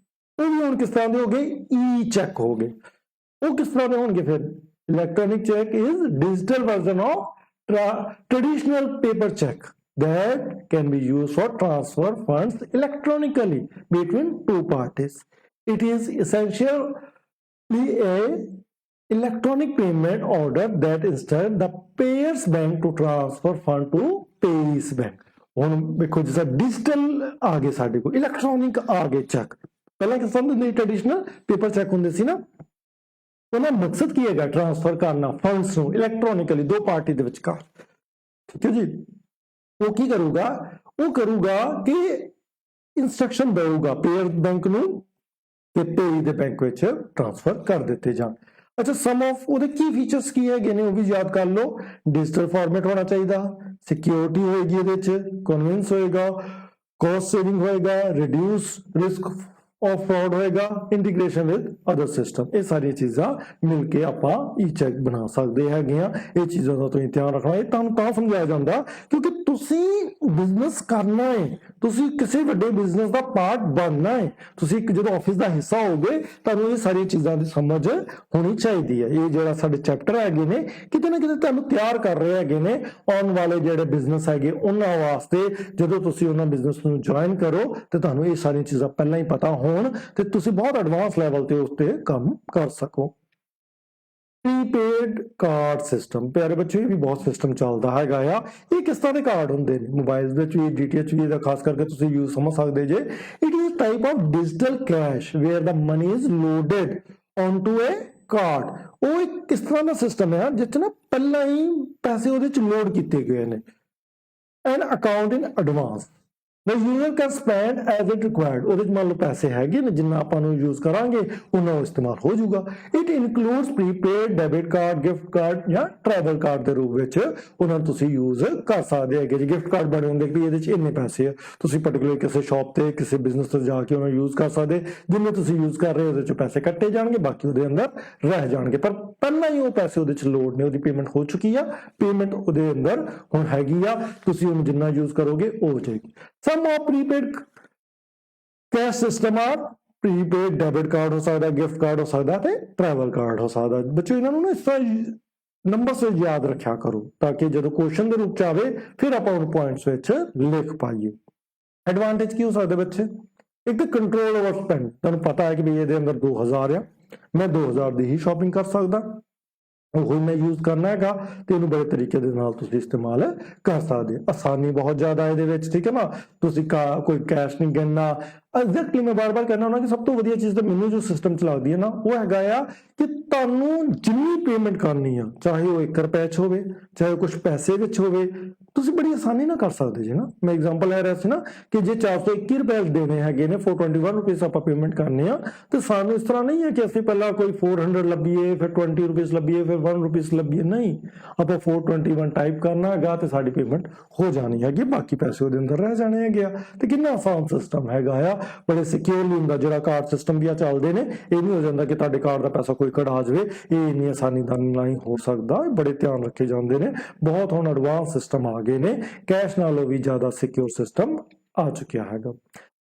ਉਹ ਵੀ ਹੁਣ ਕਿਸ ਤਰ੍ਹਾਂ ਦੇ ਹੋ ਗਏ, ਈ ਚੈੱਕ ਹੋ ਗਏ। ਉਹ ਕਿਸ ਤਰ੍ਹਾਂ ਦੇ ਹੋਣਗੇ ਫਿਰ? Electronic check is digital version of traditional paper check that can be used for transfer funds electronically between two parties. It is essentially a electronic payment order that instructs the payer's bank to transfer fund to payer's bank. ਹੁਣ ਵੇਖੋ ਜਿਸ ਤਰ੍ਹਾਂ digital ਆ ਗਏ ਸਾਡੇ ਕੋਲ, electronic ਆ ਗਏ ਚੈੱਕ। ਪਹਿਲਾਂ ਕਿਸ ਤਰ੍ਹਾਂ ਦੇ ਟ੍ਰੈਡੀਸ਼ਨਲ ਪੇਪਰ ਚੈੱਕ ਹੁੰਦੇ ਸੀ ਨਾ, ਉਹਦਾ ਮਕਸਦ ਕੀ ਹੈਗਾ? ਟ੍ਰਾਂਸਫਰ ਕਰਨਾ ਫੰਡਸ ਨੂੰ ਇਲੈਕਟ੍ਰੋਨਿਕਲੀ ਦੋ ਪਾਰਟੀ ਦੇ ਵਿਚਕਾਰ, ਠੀਕ ਹੈ ਜੀ। ਉਹ ਕੀ ਕਰੂਗਾ? ਉਹ ਕਰੂਗਾ ਕਿ ਇਨਸਟਰਕਸ਼ਨ ਦੇਊਗਾ ਪੇਅਰ ਬੈਂਕ ਨੂੰ ਤੇ ਪੇਈ ਦੇ ਬੈਂਕ ਵਿੱਚ ਟ੍ਰਾਂਸਫਰ ਕਰ ਦਿੱਤੇ ਜਾਣ। ਅੱਛਾ, ਸਮ ਆਫ ਉਹਦੇ ਕੀ ਫੀਚਰਸ ਕੀ ਹੈਗੇ ਨੇ ਉਹ ਵੀ ਯਾਦ ਕਰ ਲਓ। ਡਿਜੀਟਲ ਫਾਰਮੈਟ ਹੋਣਾ ਚਾਹੀਦਾ, ਸਿਕਿਉਰਿਟੀ ਹੋਏਗੀ ਇਹਦੇ ਚ, ਕਨਵੀਨਸ ਹੋਏਗਾ, ਕੋਸਟ ਸੇਵਿੰਗ ਹੋਏਗਾ, ਰਿਡਿਊਸ ਰਿਸਕ ਆਫ ਫਰਾਡ ਹੋਏਗਾ, ਇੰਟੀਗ੍ਰੇਸ਼ਨ ਵਿਦ ਅਦਰ ਸਿਸਟਮ। ਇਹ ਸਾਰੀਆਂ ਚੀਜ਼ਾਂ ਮਿਲ ਕੇ ਆਪਾਂ ਈ ਚੈੱਕ ਬਣਾ ਸਕਦੇ ਹੈਗੇ ਆ। ਇਹ ਚੀਜ਼ਾਂ ਦਾ ਤੁਸੀਂ ਧਿਆਨ ਰੱਖਣਾ। ਇਹ ਤੁਹਾਨੂੰ ਤਾਂ ਸਮਝਾਇਆ ਜਾਂਦਾ ਕਿਉਂਕਿ ਤੁਸੀਂ ਬਿਜ਼ਨਸ ਕਰਨਾ ਹੈ, ਤੁਸੀਂ ਕਿਸੇ ਵੱਡੇ ਬਿਜ਼ਨਸ ਦਾ ਪਾਰਟ ਬਣਨਾ ਹੈ। ਤੁਸੀਂ ਜਦੋਂ ਆਫਿਸ ਦਾ ਹਿੱਸਾ ਹੋਗੇ ਤੁਹਾਨੂੰ ਇਹ ਸਾਰੀਆਂ ਚੀਜ਼ਾਂ ਦੀ ਸਮਝ ਹੋਣੀ ਚਾਹੀਦੀ ਹੈ। ਇਹ ਜਿਹੜਾ ਸਾਡੇ ਚੈਪਟਰ ਹੈਗੇ ਨੇ ਕਿਤੇ ਨਾ ਕਿਤੇ ਤੁਹਾਨੂੰ ਤਿਆਰ ਕਰ ਰਹੇ ਹੈਗੇ ਨੇ ਆਉਣ ਵਾਲੇ ਜਿਹੜੇ ਬਿਜ਼ਨਸ ਹੈਗੇ ਉਹਨਾਂ ਵਾਸਤੇ। ਜਦੋਂ ਤੁਸੀਂ ਉਹਨਾਂ ਬਿਜ਼ਨਸ ਨੂੰ ਜੁਆਇਨ ਕਰੋ ਤੇ ਤੁਹਾਨੂੰ ਇਹ ਸਾਰੀਆਂ ਚੀਜ਼ਾਂ ਪਹਿਲਾਂ ਹੀ ਪਤਾ ਹੋਣ ਤੇ ਤੁਸੀਂ ਬਹੁਤ ਐਡਵਾਂਸ ਲੈਵਲ ਤੇ ਉਸ ਤੇ ਕੰਮ ਕਰ ਸਕੋ। ਪ੍ਰੀਪੇਡ ਕਾਰਡ ਸਿਸਟਮ, ਪਿਆਰੇ ਬੱਚੇ, ਇਹ ਵੀ ਬਹੁਤ ਸਿਸਟਮ ਚੱਲਦਾ ਹੈਗਾ ਆ। ਇਹ ਕਿਸ ਤਰ੍ਹਾਂ ਦੇ ਕਾਰਡ ਹੁੰਦੇ ਨੇ? ਮੋਬਾਈਲ ਵਿੱਚ ਵੀ, ਡੀਟੀਐਚ ਵੀ ਇਹਦਾ ਖਾਸ ਕਰਕੇ ਤੁਸੀਂ ਯੂਜ਼ ਸਮਝ ਸਕਦੇ ਜੇ। It is type of digital cash where the money is loaded onto a card. ਉਹ ਇੱਕ ਕਿਸ ਤਰ੍ਹਾਂ ਦਾ ਸਿਸਟਮ ਹੈ ਜਿਸ 'ਚ ਨਾ ਪਹਿਲਾਂ ਹੀ ਪੈਸੇ ਉਹਦੇ 'ਚ ਲੋਡ ਕੀਤੇ ਗਏ ਨੇ and account in advance. The user can spend as it required. ਉਹਦੇ 'ਚ ਮੰਨ ਲਓ ਪੈਸੇ ਹੈਗੇ ਨੇ, ਜਿੰਨਾ ਆਪਾਂ ਨੂੰ ਯੂਜ਼ ਕਰਾਂਗੇ ਉਹਨਾਂ ਉਹ ਇਸਤੇਮਾਲ ਹੋ ਜਾਊਗਾ। It includes prepaid debit card, gift card ਜਾਂ ਟਰੈਵਲ ਕਾਰਡ ਦੇ ਰੂਪ ਵਿੱਚ ਉਹਨਾਂ ਨੂੰ ਤੁਸੀਂ ਯੂਜ਼ ਕਰ ਸਕਦੇ ਹੈਗੇ। ਜੀ ਗਿਫਟ ਕਾਰਡ ਬਣੇ ਹੁੰਦੇ ਕਿ ਇਹਦੇ 'ਚ ਇੰਨੇ ਪੈਸੇ ਆ, ਤੁਸੀਂ ਪਾਰਟਿਕੂਲਰ ਕਿਸੇ ਸ਼ਾਪ ਤੇ ਕਿਸੇ ਬਿਜ਼ਨਸ ਤੇ ਜਾ ਕੇ ਉਹਨਾਂ ਯੂਜ਼ ਕਰ ਸਕਦੇ। ਜਿੰਨੇ ਤੁਸੀਂ ਯੂਜ਼ ਕਰ ਰਹੇ ਹੋ ਉਹਦੇ 'ਚ ਪੈਸੇ ਕੱਟੇ ਜਾਣਗੇ, ਬਾਕੀ ਉਹਦੇ ਅੰਦਰ ਰਹਿ ਜਾਣਗੇ। ਪਰ ਪਹਿਲਾਂ ਹੀ ਉਹ ਪੈਸੇ ਉਹਦੇ 'ਚ ਲੋਡ ਨੇ, ਉਹਦੀ ਪੇਮੈਂਟ ਹੋ ਚੁੱਕੀ ਆ, ਪੇਮੈਂਟ ਉਹਦੇ ਅੰਦਰ ਹੁਣ ਹੈਗੀ ਆ, ਤੁਸੀਂ ਉਹਨੂੰ ਜਿੰਨਾ ਯੂਜ਼ ਕਰੋਗੇ ਉਹ ਹੋ ਜਾਏਗੀ। Some of prepaid cash system are prepaid debit card ਹੋ ਸਕਦਾ, gift card ਹੋ ਸਕਦਾ ਤੇ travel card ਹੋ ਸਕਦਾ। ਬੱਚੋ ਇਹਨਾਂ ਨੂੰ ਨਾ ਇਸ ਤਰ੍ਹਾਂ ਨੰਬਰ ਸੇ ਯਾਦ ਰੱਖਿਆ ਕਰੋ ਤਾਂ ਕਿ ਜਦੋਂ ਕੁਐਸਚਨ ਦੇ ਰੂਪ ਚ ਆਵੇ ਫਿਰ ਆਪਾਂ ਉਹ ਪੁਆਇੰਟਸ ਵਿੱਚ ਲਿਖ ਪਾਈਏ। ਐਡਵਾਂਟੇਜ ਕੀ ਹੋ ਸਕਦਾ ਬੱਚੇ? ਇੱਕ ਤਾਂ ਕੰਟਰੋਲ ਓਵਰ ਸਪੈਂਡ। ਤੁਹਾਨੂੰ ਪਤਾ ਹੈ ਕਿ ਵੀ ਇਹਦੇ ਅੰਦਰ 2000 ਆ, ਮੈਂ 2000 ਦੀ ਹੀ ਸ਼ਾਪਿੰਗ ਕਰ ਸਕਦਾ, ਉਹ ਮੈਂ ਯੂਜ਼ ਕਰਨਾ ਹੈਗਾ ਤੇ ਇਹਨੂੰ ਬੜੇ ਤਰੀਕੇ ਦੇ ਨਾਲ ਤੁਸੀਂ ਇਸਤੇਮਾਲ ਕਰ ਸਕਦੇ। ਆਸਾਨੀ ਬਹੁਤ ਜ਼ਿਆਦਾ ਇਹਦੇ ਵਿੱਚ, ਠੀਕ ਹੈ ਨਾ। ਤੁਸੀਂ ਕੋਈ ਕੈਸ਼ ਨਹੀਂ ਗਿਣਨਾ। ਐਗਜ਼ੈਕਟਲੀ ਮੈਂ ਬਾਰ-ਬਾਰ ਕਹਿਣਾ ਹੁੰਦਾ ਕਿ ਸਭ ਤੋਂ ਵਧੀਆ ਚੀਜ਼ ਤਾਂ ਮੈਨੂੰ ਜੋ ਸਿਸਟਮ 'ਚ ਲੱਗਦੀ ਹੈ ਨਾ ਉਹ ਹੈਗਾ ਆ ਕਿ ਤੁਹਾਨੂੰ ਜਿੰਨੀ ਪੇਮੈਂਟ ਕਰਨੀ ਆ, ਚਾਹੇ ਉਹ 1 ਰੁਪਏ 'ਚ ਹੋਵੇ, ਚਾਹੇ ਕੁਝ ਪੈਸੇ ਵਿੱਚ ਹੋਵੇ, ਤੁਸੀਂ ਬੜੀ ਆਸਾਨੀ ਨਾਲ ਕਰ ਸਕਦੇ ਜੀ ਨਾ। ਮੈਂ ਐਗਜ਼ਾਮਪਲ ਲੈ ਰਿਹਾ ਸੀ ਨਾ ਕਿ ਜੇ 421 ਰੁਪਏ ਦੇਣੇ ਹੈਗੇ ਨੇ, 421 ਰੁਪੀਸ ਆਪਾਂ ਪੇਮੈਂਟ ਕਰਨੇ ਆ, ਤੇ ਸਾਨੂੰ ਇਸ ਤਰ੍ਹਾਂ ਨਹੀਂ ਹੈ ਕਿ ਅਸੀਂ ਪਹਿਲਾਂ ਕੋਈ 400 ਲੱਭੀਏ, ਫਿਰ 20 ਰੁਪੀਸ ਲੱਭੀਏ, ਫਿਰ 1 ਰੁਪੀਸ ਲੱਭੀਏ। ਨਹੀਂ, ਆਪਾਂ 421 ਟਾਈਪ ਕਰਨਾ ਹੈਗਾ ਤੇ ਸਾਡੀ ਪੇਮੈਂਟ ਹੋ ਜਾਣੀ ਹੈਗੀ, ਬਾਕੀ ਪੈਸੇ ਉਹਦੇ ਅੰਦਰ ਰਹਿ ਜਾਣੇ ਹੈਗੇ ਆ। ਤੇ ਕਿੰਨਾ ਆਸਾਨ ਸਿਸਟਮ ਹੈਗਾ ਆ। ਬੜੇ ਸਿਕਿਉਰਲੀ ਹੁੰਦਾ। ਜਿਹੜਾ ਕਾਰਡ ਸਿਸਟਮ ਵੀ ਆ ਚੱਲਦੇ ਨੇ, ਇਹ ਨਹੀਂ ਹੋ ਜਾਂਦਾ ਕਿ ਤੁਹਾਡੇ ਕਾਰਡ ਦਾ ਪੈਸਾ ਕੋਈ ਕਢਾ ਜਾਵੇ, ਇਹ ਇੰਨੀ ਆਸਾਨੀ ਨਾਲ ਨਹੀਂ ਹੋ ਸਕਦਾ, ਬੜੇ ਧਿਆਨ ਰੱਖੇ ਜਾਂਦੇ ਨੇ। ਬਹੁਤ ਹੁਣ ਐਡਵਾਂਸ ਸਿਸਟਮ ਆ ਗਏ ਨੇ, ਕੈਸ਼ ਨਾਲੋਂ ਵੀ ਜ਼ਿਆਦਾ ਸਿਕਿਉਰ ਸਿਸਟਮ ਆ ਚੁੱਕਿਆ ਹੈਗਾ।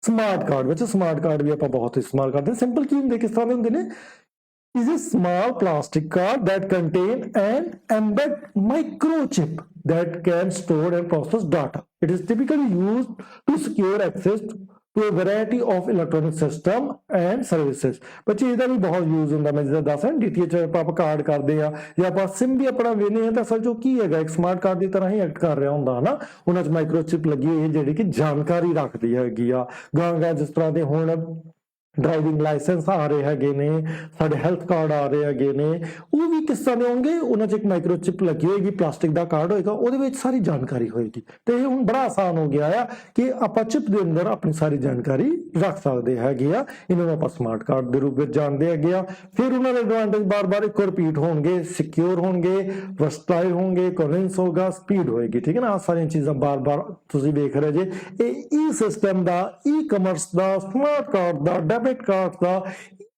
ਸਮਾਰਟ ਕਾਰਡ ਵਿੱਚ ਸਮਾਰਟ ਕਾਰਡ ਵੀ ਆਪਾਂ ਬਹੁਤ ਇਸਤੇਮਾਲ ਕਰਦੇ ਹਾਂ। ਸਿੰਪਲ ਕੀ ਹੁੰਦੇ, ਕਿਸ ਤਰ੍ਹਾਂ ਦੇ ਹੁੰਦੇ ਨੇ? is a small plastic card that contain an embed microchip that can store and process data. It is typically used to secure access to a variety of electronic system and services. ਬੱਚੇ ਇਹਦਾ ਵੀ ਬਹੁਤ use ਹੁੰਦਾ। ਮੈਂ ਜਿੱਦਾਂ ਦੱਸ ਰਿਹਾ DTH ਆਪਾਂ card ਕਰਦੇ ਆ ਜਾਂ ਆਪਾਂ ਸਿਮ ਵੀ ਆਪਣਾ ਵੇਨੇ ਆ ਤਾਂ ਅਸਲ ਜੋ ਕੀ ਹੈਗਾ, ਇੱਕ ਸਮਾਰਟ ਕਾਰਡ ਦੀ ਤਰ੍ਹਾਂ ਹੀ ਐਕਟ ਕਰ ਰਿਹਾ ਹੁੰਦਾ ਨਾ। ਉਹਨਾਂ 'ਚ ਮਾਈਕਰੋਚਿਪ ਲੱਗੀ ਹੋਈ ਹੈ ਜਿਹੜੀ ਕਿ ਜਾਣਕਾਰੀ ਰੱਖਦੀ ਹੈਗੀ ਆ। ਗਾਂ ਜਿਸ ਤਰ੍ਹਾਂ ਦੇ ਹੁਣ ਡਰਾਈਵਿੰਗ ਲਾਇਸੈਂਸ ਆ ਰਹੇ ਹੈਗੇ ਨੇ, ਸਾਡੇ ਹੈਲਥ ਕਾਰਡ ਆ ਰਹੇ ਹੈਗੇ ਨੇ, ਉਹ ਵੀ ਕਿਸ ਤਰ੍ਹਾਂ ਦੇ ਹੋਣਗੇ? ਉਹਨਾਂ 'ਚ ਇੱਕ ਮਾਈਕਰੋਚਿਪ ਲੱਗੀ ਹੋਏਗੀ, ਪਲਾਸਟਿਕ ਦਾ ਕਾਰਡ ਹੋਏਗਾ, ਉਹਦੇ ਵਿੱਚ ਸਾਰੀ ਜਾਣਕਾਰੀ ਹੋਏਗੀ। ਤੇ ਇਹ ਹੁਣ ਬੜਾ ਆਸਾਨ ਹੋ ਗਿਆ ਆ ਕਿ ਆਪਾਂ ਚਿਪ ਦੇ ਅੰਦਰ ਆਪਣੀ ਸਾਰੀ ਜਾਣਕਾਰੀ ਰੱਖ ਸਕਦੇ ਹੈਗੇ ਆ। ਇਹਨਾਂ ਨੂੰ ਆਪਾਂ ਸਮਾਰਟ ਕਾਰਡ ਦੇ ਰੂਪ ਵਿੱਚ ਜਾਣਦੇ ਹੈਗੇ ਆ। ਫਿਰ ਉਹਨਾਂ ਦੇ ਐਡਵਾਂਟੇਜ ਬਾਰ-ਬਾਰ ਇੱਕੋ ਰਿਪੀਟ ਹੋਣਗੇ, ਸਿਕਿਉਰ ਹੋਣਗੇ, ਵਰਸਟਾਈਲ ਹੋਣਗੇ, ਕੋਨਵਿੰਸ ਹੋਗਾ, ਸਪੀਡ ਹੋਏਗੀ। ਠੀਕ ਹੈ ਨਾ, ਆਹ ਸਾਰੀਆਂ ਚੀਜ਼ਾਂ ਬਾਰ-ਬਾਰ ਤੁਸੀਂ ਵੇਖ ਰਹੇ ਜੇ। ਇਹ ਈ ਸਿਸਟਮ ਦਾ, ਈ ਕਮਰਸ ਦਾ, ਸਮਾਰਟ ਕਾਰਡ ਦਾ, ਡੈਬਿਟ ਕਾਰਡ ਦਾ,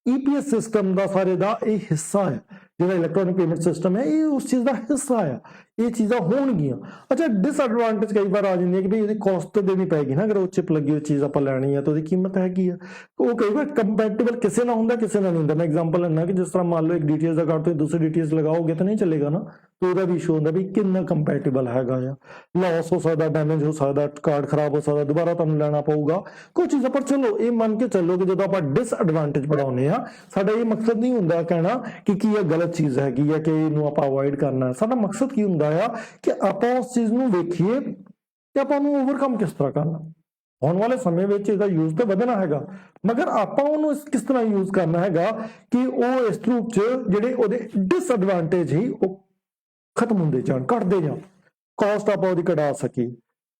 EPS ਸਿਸਟਮ ਦਾ, ਸਾਰੇ ਦਾ ਇਹ ਹਿੱਸਾ ਹੈ। ਜਿਹੜਾ ਇਲੈਕਟ੍ਰੋਨਿਕ ਪੇਮੈਂਟ ਸਿਸਟਮ ਹੈ ਇਹ ਉਸ ਚੀਜ਼ ਦਾ ਹਿੱਸਾ ਆ। ਇਹ ਚੀਜ਼ਾਂ ਹੋਣਗੀਆਂ। ਅੱਛਾ, ਡਿਸਐਡਵਾਂਟੇਜ ਕਈ ਵਾਰ ਆ ਜਾਂਦੀ ਹੈ ਕਿ ਵੀ ਇਹਦੀ ਕਾਸਟ ਦੇਣੀ ਪਏਗੀ ਨਾ। ਅਗਰ ਉਹ ਚਿਪ ਲੱਗੀ ਹੋਈ ਚੀਜ਼ ਆਪਾਂ ਲੈਣੀ ਆ ਤਾਂ ਉਹਦੀ ਕੀਮਤ ਹੈਗੀ ਆ। ਉਹ ਕਈ ਵਾਰ ਕੰਪੈਟੀਬਲ ਕਿਸੇ ਨਾਲ ਹੁੰਦਾ, ਕਿਸੇ ਨਾਲ ਨਹੀਂ ਹੁੰਦਾ। ਮੈਂ ਐਗਜ਼ਾਮਪਲ ਲੈਣਾ ਕਿ ਜਿਸ ਤਰ੍ਹਾਂ ਮੰਨ ਲਓ ਇੱਕ DTH ਦਾ ਕਾਰਡ ਤੋਂ ਦੂਸਰੇ DTH ਲਗਾਓਗੇ ਤਾਂ ਨਹੀਂ ਚੱਲੇਗਾ ਨਾ। तो ਉਹਦਾ ਵੀ ਇਸ਼ੂ ਹੁੰਦਾ ਵੀ ਕਿੰਨਾ ਕੰਪੈਟੀਬਲ ਹੈਗਾ ਆ। ਲਾਸ ਹੋ ਸਕਦਾ, ਡੈਮੇਜ ਹੋ ਸਕਦਾ, ਕਾਰਡ ਖਰਾਬ ਹੋ ਸਕਦਾ, ਦੁਬਾਰਾ ਤੁਹਾਨੂੰ ਲੈਣਾ ਪਊਗਾ ਕੋਈ ਚੀਜ਼ਾਂ। ਪਰ ਚਲੋ ਇਹ ਮੰਨ ਕੇ ਚੱਲੋ ਕਿ ਜਦੋਂ ਆਪਾਂ ਡਿਸਐਡਵਾਂਟੇਜ ਪੜਾਉਂਦੇ ਆ, ਸਾਡਾ ਇਹ ਮਕਸਦ ਨਹੀਂ ਹੁੰਦਾ ਕਹਿਣਾ ਕਿ ਕੀ ਇਹ ਗਲਤ ਚੀਜ਼ ਹੈਗੀ ਆ ਕਿ ਇਹਨੂੰ ਆਪਾਂ ਅਵੋਇਡ ਕਰਨਾ। ਸਾਡਾ ਮਕਸਦ ਕੀ ਹੁੰਦਾ ਆ ਕਿ ਆਪਾਂ ਉਸ ਚੀਜ਼ ਨੂੰ ਵੇਖੀਏ ਤੇ ਆਪਾਂ ਉਹਨੂੰ ਓਵਰਕਮ ਕਿਸ ਤਰ੍ਹਾਂ ਕਰਨਾ। ਆਉਣ ਵਾਲੇ ਸਮੇਂ ਵਿੱਚ ਇਹਦਾ ਯੂਜ਼ ਤਾਂ ਵਧਣਾ ਹੈਗਾ, ਮਗਰ ਆਪਾਂ ਉਹਨੂੰ ਕਿਸ ਤਰ੍ਹਾਂ ਯੂਜ਼ ਕਰਨਾ ਹੈਗਾ ਕਿ ਉਹ ਇਸ ਰੂਪ 'ਚ ਜਿਹੜੇ ਉਹਦੇ ਡਿਸਐਡਵਾਂਟੇਜ ਹੀ ਉਹ ਖਤਮ ਹੁੰਦੇ ਜਾਣ, ਘਟਦੇ ਜਾਣ, ਕਾਸਟ ਆਪਾਂ ਉਹਦੀ ਘਟਾ ਸਕੀਏ,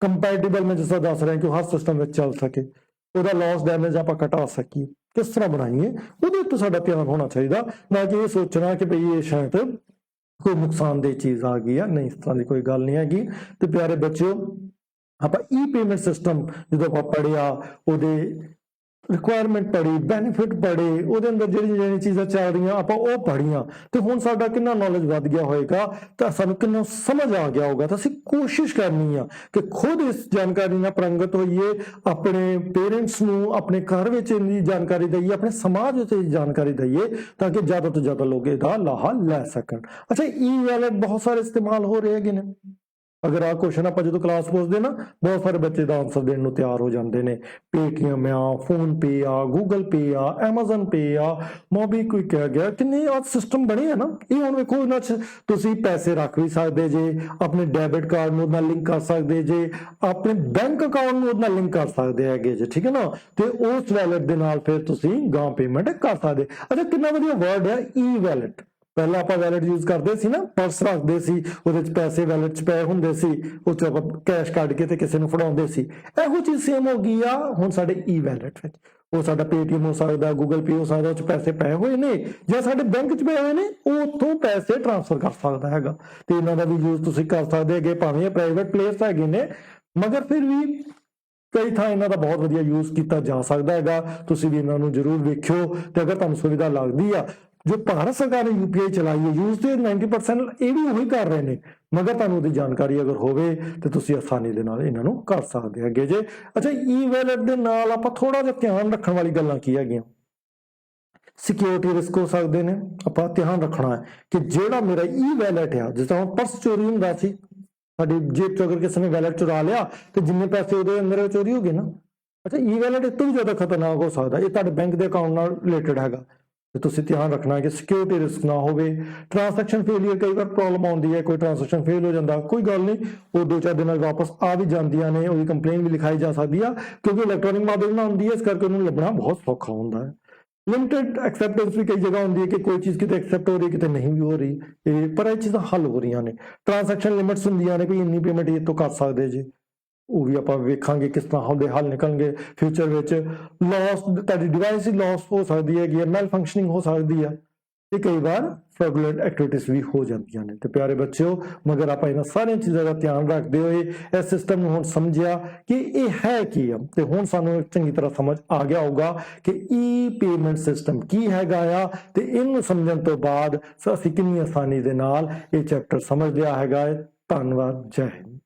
ਕੰਪੈਟੀਬਲ ਮੈਂ ਜਿਸ ਤਰ੍ਹਾਂ ਦੱਸ ਰਿਹਾ ਕਿ ਉਹ ਹਰ ਸਿਸਟਮ ਵਿੱਚ ਚੱਲ ਸਕੇ, ਉਹਦਾ ਲਾਸ ਡੈਮੇਜ ਆਪਾਂ ਘਟਾ ਸਕੀਏ, ਕਿਸ ਤਰ੍ਹਾਂ ਬਣਾਈਏ ਉਹਦੇ ਉੱਤੇ ਸਾਡਾ ਧਿਆਨ ਹੋਣਾ ਚਾਹੀਦਾ। ਨਾ ਕਿ ਇਹ ਸੋਚਣਾ ਕਿ ਭਈ ਇਹ ਸ਼ਾਇਦ ਕੋਈ ਨੁਕਸਾਨਦੇਹ ਚੀਜ਼ ਆ ਗਈ ਆ। ਨਹੀਂ, ਇਸ ਤਰ੍ਹਾਂ ਦੀ ਕੋਈ ਗੱਲ ਨਹੀਂ ਹੈਗੀ। ਤੇ ਪਿਆਰੇ ਬੱਚਿਓ, ਆਪਾਂ ਈ ਪੇਮੈਂਟ ਸਿਸਟਮ ਜਦੋਂ ਆਪਾਂ ਪੜ੍ਹਿਆ, ਉਹਦੇ ਰਿਕੁਆਇਰਮੈਂਟ ਪੜ੍ਹੀ, ਬੈਨੀਫਿਟ ਪੜ੍ਹੇ, ਉਹਦੇ ਅੰਦਰ ਜਿਹੜੀਆਂ ਚੀਜ਼ਾਂ ਚੱਲ ਰਹੀਆਂ ਆਪਾਂ ਉਹ ਪੜ੍ਹੀਆਂ, ਤੇ ਹੁਣ ਸਾਡਾ ਕਿੰਨਾ ਨੌਲੇਜ ਵੱਧ ਗਿਆ ਹੋਏਗਾ, ਤਾਂ ਸਾਨੂੰ ਕਿੰਨਾ ਸਮਝ ਆ ਗਿਆ ਹੋਗਾ। ਤਾਂ ਅਸੀਂ ਕੋਸ਼ਿਸ਼ ਕਰਨੀ ਆ ਕਿ ਖੁਦ ਇਸ ਜਾਣਕਾਰੀ ਨਾਲ ਪ੍ਰੰਗਤ ਹੋਈਏ, ਆਪਣੇ ਪੇਰੈਂਟਸ ਨੂੰ ਆਪਣੇ ਘਰ ਵਿੱਚ ਇਹਦੀ ਜਾਣਕਾਰੀ ਦਈਏ, ਆਪਣੇ ਸਮਾਜ ਵਿੱਚ ਇਹ ਜਾਣਕਾਰੀ ਦਈਏ, ਤਾਂ ਕਿ ਜ਼ਿਆਦਾ ਤੋਂ ਜ਼ਿਆਦਾ ਲੋਕ ਇਹਦਾ ਲਾਹਾ ਲੈ ਸਕਣ। ਅੱਛਾ, ਈ ਵੈਲਟ ਬਹੁਤ ਸਾਰੇ ਇਸਤੇਮਾਲ ਹੋ ਰਹੇ ਹੈਗੇ ਨੇ। ਅਗਰ ਆਹ ਕੁਐਸਚਨ ਆਪਾਂ ਜਦੋਂ ਕਲਾਸ ਪੁੱਛਦੇ ਨਾ, ਬਹੁਤ ਸਾਰੇ ਬੱਚੇ ਦਾ ਆਨਸਰ ਦੇਣ ਨੂੰ ਤਿਆਰ ਹੋ ਜਾਂਦੇ ਨੇ। ਪੇਟੀਐਮ ਆ, ਫੋਨ ਪੇ ਆ, ਗੂਗਲ ਪੇ ਆ, ਐਮਾਜ਼ਨ ਪੇ ਆ, ਮੋਬੀਕਵਿਕ ਆ ਗਿਆ, ਕਿੰਨੇ ਆ ਸਿਸਟਮ ਬਣੇ ਆ ਨਾ। ਇਹ ਹੁਣ ਵੇਖੋ, ਇਹਨਾਂ 'ਚ ਤੁਸੀਂ ਪੈਸੇ ਰੱਖ ਵੀ ਸਕਦੇ ਜੇ, ਆਪਣੇ ਡੈਬਿਟ ਕਾਰਡ ਨੂੰ ਨਾਲ ਲਿੰਕ ਕਰ ਸਕਦੇ ਜੇ, ਆਪਣੇ ਬੈਂਕ ਅਕਾਊਂਟ ਨੂੰ ਉਹਦੇ ਨਾਲ ਲਿੰਕ ਕਰ ਸਕਦੇ ਹੈਗੇ ਜੇ। ਠੀਕ ਹੈ ਨਾ, ਤੇ ਉਸ ਵੈਲਟ ਦੇ ਨਾਲ ਫਿਰ ਤੁਸੀਂ ਗਾਂ ਪੇਮੈਂਟ ਕਰ ਸਕਦੇ। ਅੱਛਾ, ਕਿੰਨਾ ਵਧੀਆ ਵਰਡ ਹੈ ਈ ਵੈਲਟ। ਪਹਿਲਾਂ ਆਪਾਂ ਵੈਲਟ ਯੂਜ਼ ਕਰਦੇ ਸੀ ਨਾ, ਪਰਸ ਰੱਖਦੇ ਸੀ, ਉਹਦੇ 'ਚ ਪੈਸੇ ਵੈਲਟ 'ਚ ਪਏ ਹੁੰਦੇ ਸੀ, ਉਹ 'ਚ ਆਪਾਂ ਕੈਸ਼ ਕੱਢ ਕੇ ਤੇ ਕਿਸੇ ਨੂੰ ਫੜਾਉਂਦੇ ਸੀ। ਇਹੋ ਚੀਜ਼ ਸੇਮ ਹੋ ਗਈ ਆ ਹੁਣ ਸਾਡੇ ਈ ਵੈਲਟ ਵਿੱਚ। ਉਹ ਸਾਡਾ ਪੇਟੀਐਮ ਹੋ ਸਕਦਾ, ਗੂਗਲ ਪੇ ਹੋ ਸਕਦਾ, ਉਹ 'ਚ ਪੈਸੇ ਪਏ ਹੋਏ ਨੇ ਜਾਂ ਸਾਡੇ ਬੈਂਕ 'ਚ ਪਏ ਹੋਏ ਨੇ, ਉਹ ਉੱਥੋਂ ਪੈਸੇ ਟ੍ਰਾਂਸਫਰ ਕਰ ਸਕਦਾ ਹੈਗਾ। ਤੇ ਇਹਨਾਂ ਦਾ ਵੀ ਯੂਜ਼ ਤੁਸੀਂ ਕਰ ਸਕਦੇ ਹੈਗੇ, ਭਾਵੇਂ ਪ੍ਰਾਈਵੇਟ ਪਲੇਅਰਸ ਹੈਗੇ ਨੇ, ਮਗਰ ਫਿਰ ਵੀ ਕਈ ਥਾਂ ਇਹਨਾਂ ਦਾ ਬਹੁਤ ਵਧੀਆ ਯੂਜ਼ ਕੀਤਾ ਜਾ ਸਕਦਾ ਹੈਗਾ। ਤੁਸੀਂ ਵੀ ਇਹਨਾਂ ਨੂੰ ਜ਼ਰੂਰ ਵੇਖਿਓ, ਤੇ ਅਗਰ ਤੁਹਾਨੂੰ ਸੁਵਿਧਾ ਲੱਗਦੀ ਆ, ਜੋ ਭਾਰਤ ਸਰਕਾਰ ਨੇ UPI ਚਲਾਈ ਹੈ, ਯੂਜ਼ ਤੇ 90% ਇਹ ਵੀ ਉਹੀ ਕਰ ਰਹੇ ਨੇ, ਮਗਰ ਤੁਹਾਨੂੰ ਉਹਦੀ ਜਾਣਕਾਰੀ ਅਗਰ ਹੋਵੇ ਤੇ ਤੁਸੀਂ ਆਸਾਨੀ ਦੇ ਨਾਲ ਇਹਨਾਂ ਨੂੰ ਕਰ ਸਕਦੇ ਹੈਗੇ ਜੇ। ਅੱਛਾ, ਈ ਵੈਲਟ ਦੇ ਨਾਲ ਆਪਾਂ ਥੋੜਾ ਜਿਹਾ ਧਿਆਨ ਰੱਖਣ ਵਾਲੀ ਗੱਲਾਂ ਕੀ ਹੈਗੀਆਂ? ਸਿਕਿਉਰਿਟੀ ਰਿਸਕ ਹੋ ਸਕਦੇ ਨੇ। ਆਪਾਂ ਧਿਆਨ ਰੱਖਣਾ ਹੈ ਕਿ ਜਿਹੜਾ ਮੇਰਾ ਈ ਵੈਲਟ ਆ, ਜਿਸ ਤਰ੍ਹਾਂ ਪਰਸ ਚੋਰੀ ਹੁੰਦਾ ਸੀ, ਸਾਡੀ ਜੇਬ 'ਚ ਅਗਰ ਕਿਸੇ ਨੇ ਵੈਲਟ ਚੁਰਾ ਲਿਆ ਤੇ ਜਿੰਨੇ ਪੈਸੇ ਉਹਦੇ ਅੰਦਰ ਚੋਰੀ ਹੋ ਗਏ ਨਾ। ਅੱਛਾ, ਈ ਵੈਲਟ ਇਸ ਤੋਂ ਵੀ ਜ਼ਿਆਦਾ ਖਤਰਨਾਕ ਹੋ ਸਕਦਾ। ਇਹ ਤੁਹਾਡੇ ਬੈਂਕ ਦੇ ਅਕਾਊਂਟ ਨਾਲ ਰਿਲੇਟਡ ਹੈਗਾ, ਤੇ ਤੁਸੀਂ ਧਿਆਨ ਰੱਖਣਾ ਕਿ ਸਿਕਿਉਰਿਟੀ ਰਿਸਕ ਨਾ ਹੋਵੇ। ਟ੍ਰਾਂਜੈਕਸ਼ਨ ਫੇਲੀਅਰ, ਕਈ ਵਾਰ ਪ੍ਰੋਬਲਮ ਆਉਂਦੀ ਹੈ, ਕੋਈ ਟ੍ਰਾਂਜੈਕਸ਼ਨ ਫੇਲ ਹੋ ਜਾਂਦਾ, ਕੋਈ ਗੱਲ ਨਹੀਂ, ਉਹ 2-4 ਦਿਨਾਂ ਵਾਪਸ ਆ ਵੀ ਜਾਂਦੀਆਂ ਨੇ, ਉਹਦੀ ਕੰਪਲੇਨ ਵੀ ਲਿਖਾਈ ਜਾ ਸਕਦੀ ਆ, ਕਿਉਂਕਿ ਇਲੈਕਟ੍ਰੋਨਿਕ ਮਾਧਿਅਮ ਨਾਲ ਹੁੰਦੀ ਹੈ, ਇਸ ਕਰਕੇ ਉਹਨੂੰ ਲੱਭਣਾ ਬਹੁਤ ਸੌਖਾ ਹੁੰਦਾ ਹੈ। ਲਿਮਿਟਡ ਐਕਸੈਪਟੈਂਸ ਵੀ ਕਈ ਜਗ੍ਹਾ ਹੁੰਦੀ ਹੈ ਕਿ ਕੋਈ ਚੀਜ਼ ਕਿਤੇ ਐਕਸੈਪਟ ਹੋ ਰਹੀ, ਕਿਤੇ ਨਹੀਂ ਵੀ ਹੋ ਰਹੀ, ਪਰ ਇਹ ਚੀਜ਼ਾਂ ਹੱਲ ਹੋ ਰਹੀਆਂ ਨੇ। ਟ੍ਰਾਂਜੈਕਸ਼ਨ ਲਿਮਿਟਸ ਹੁੰਦੀਆਂ ਨੇ, ਵੀ ਇੰਨੀ ਪੇਮੈਂਟ ਇਹ ਤੋਂ ਕਰ ਸਕਦੇ ਜੀ, ਉਹ ਵੀ ਆਪਾਂ ਵੇਖਾਂਗੇ ਕਿਸ ਤਰ੍ਹਾਂ ਹੁੰਦੇ ਹੱਲ ਨਿਕਲਣਗੇ ਫਿਊਚਰ ਵਿੱਚ। ਲਾਸ, ਤੁਹਾਡੀ ਡਿਵਾਈਸ ਦੀ ਲਾਸ ਹੋ ਸਕਦੀ ਹੈਗੀ ਹੈ, ਮੈਲ ਫੰਕਸ਼ਨਿੰਗ ਹੋ ਸਕਦੀ ਆ, ਤੇ ਕਈ ਵਾਰ ਫ੍ਰੋਡੂਲੈਂਟ ਐਕਟੀਵਿਟੀਜ਼ ਵੀ ਹੋ ਜਾਂਦੀਆਂ ਨੇ। ਤੇ ਪਿਆਰੇ ਬੱਚਿਓ, ਮਗਰ ਆਪਾਂ ਇਹਨਾਂ ਸਾਰੀਆਂ ਚੀਜ਼ਾਂ ਦਾ ਧਿਆਨ ਰੱਖਦੇ ਹੋਏ ਇਸ ਸਿਸਟਮ ਨੂੰ ਹੁਣ ਸਮਝਿਆ ਕਿ ਇਹ ਹੈ ਕੀ ਆ, ਤੇ ਹੁਣ ਸਾਨੂੰ ਚੰਗੀ ਤਰ੍ਹਾਂ ਸਮਝ ਆ ਗਿਆ ਹੋਊਗਾ ਕਿ ਈ ਪੇਮੈਂਟ ਸਿਸਟਮ ਕੀ ਹੈਗਾ ਆ, ਤੇ ਇਹਨੂੰ ਸਮਝਣ ਤੋਂ ਬਾਅਦ ਅਸੀਂ ਕਿੰਨੀ ਆਸਾਨੀ ਦੇ ਨਾਲ ਇਹ ਚੈਪਟਰ ਸਮਝ ਲਿਆ ਹੈਗਾ ਹੈ। ਧੰਨਵਾਦ, ਜੈ ਹਿੰਦ।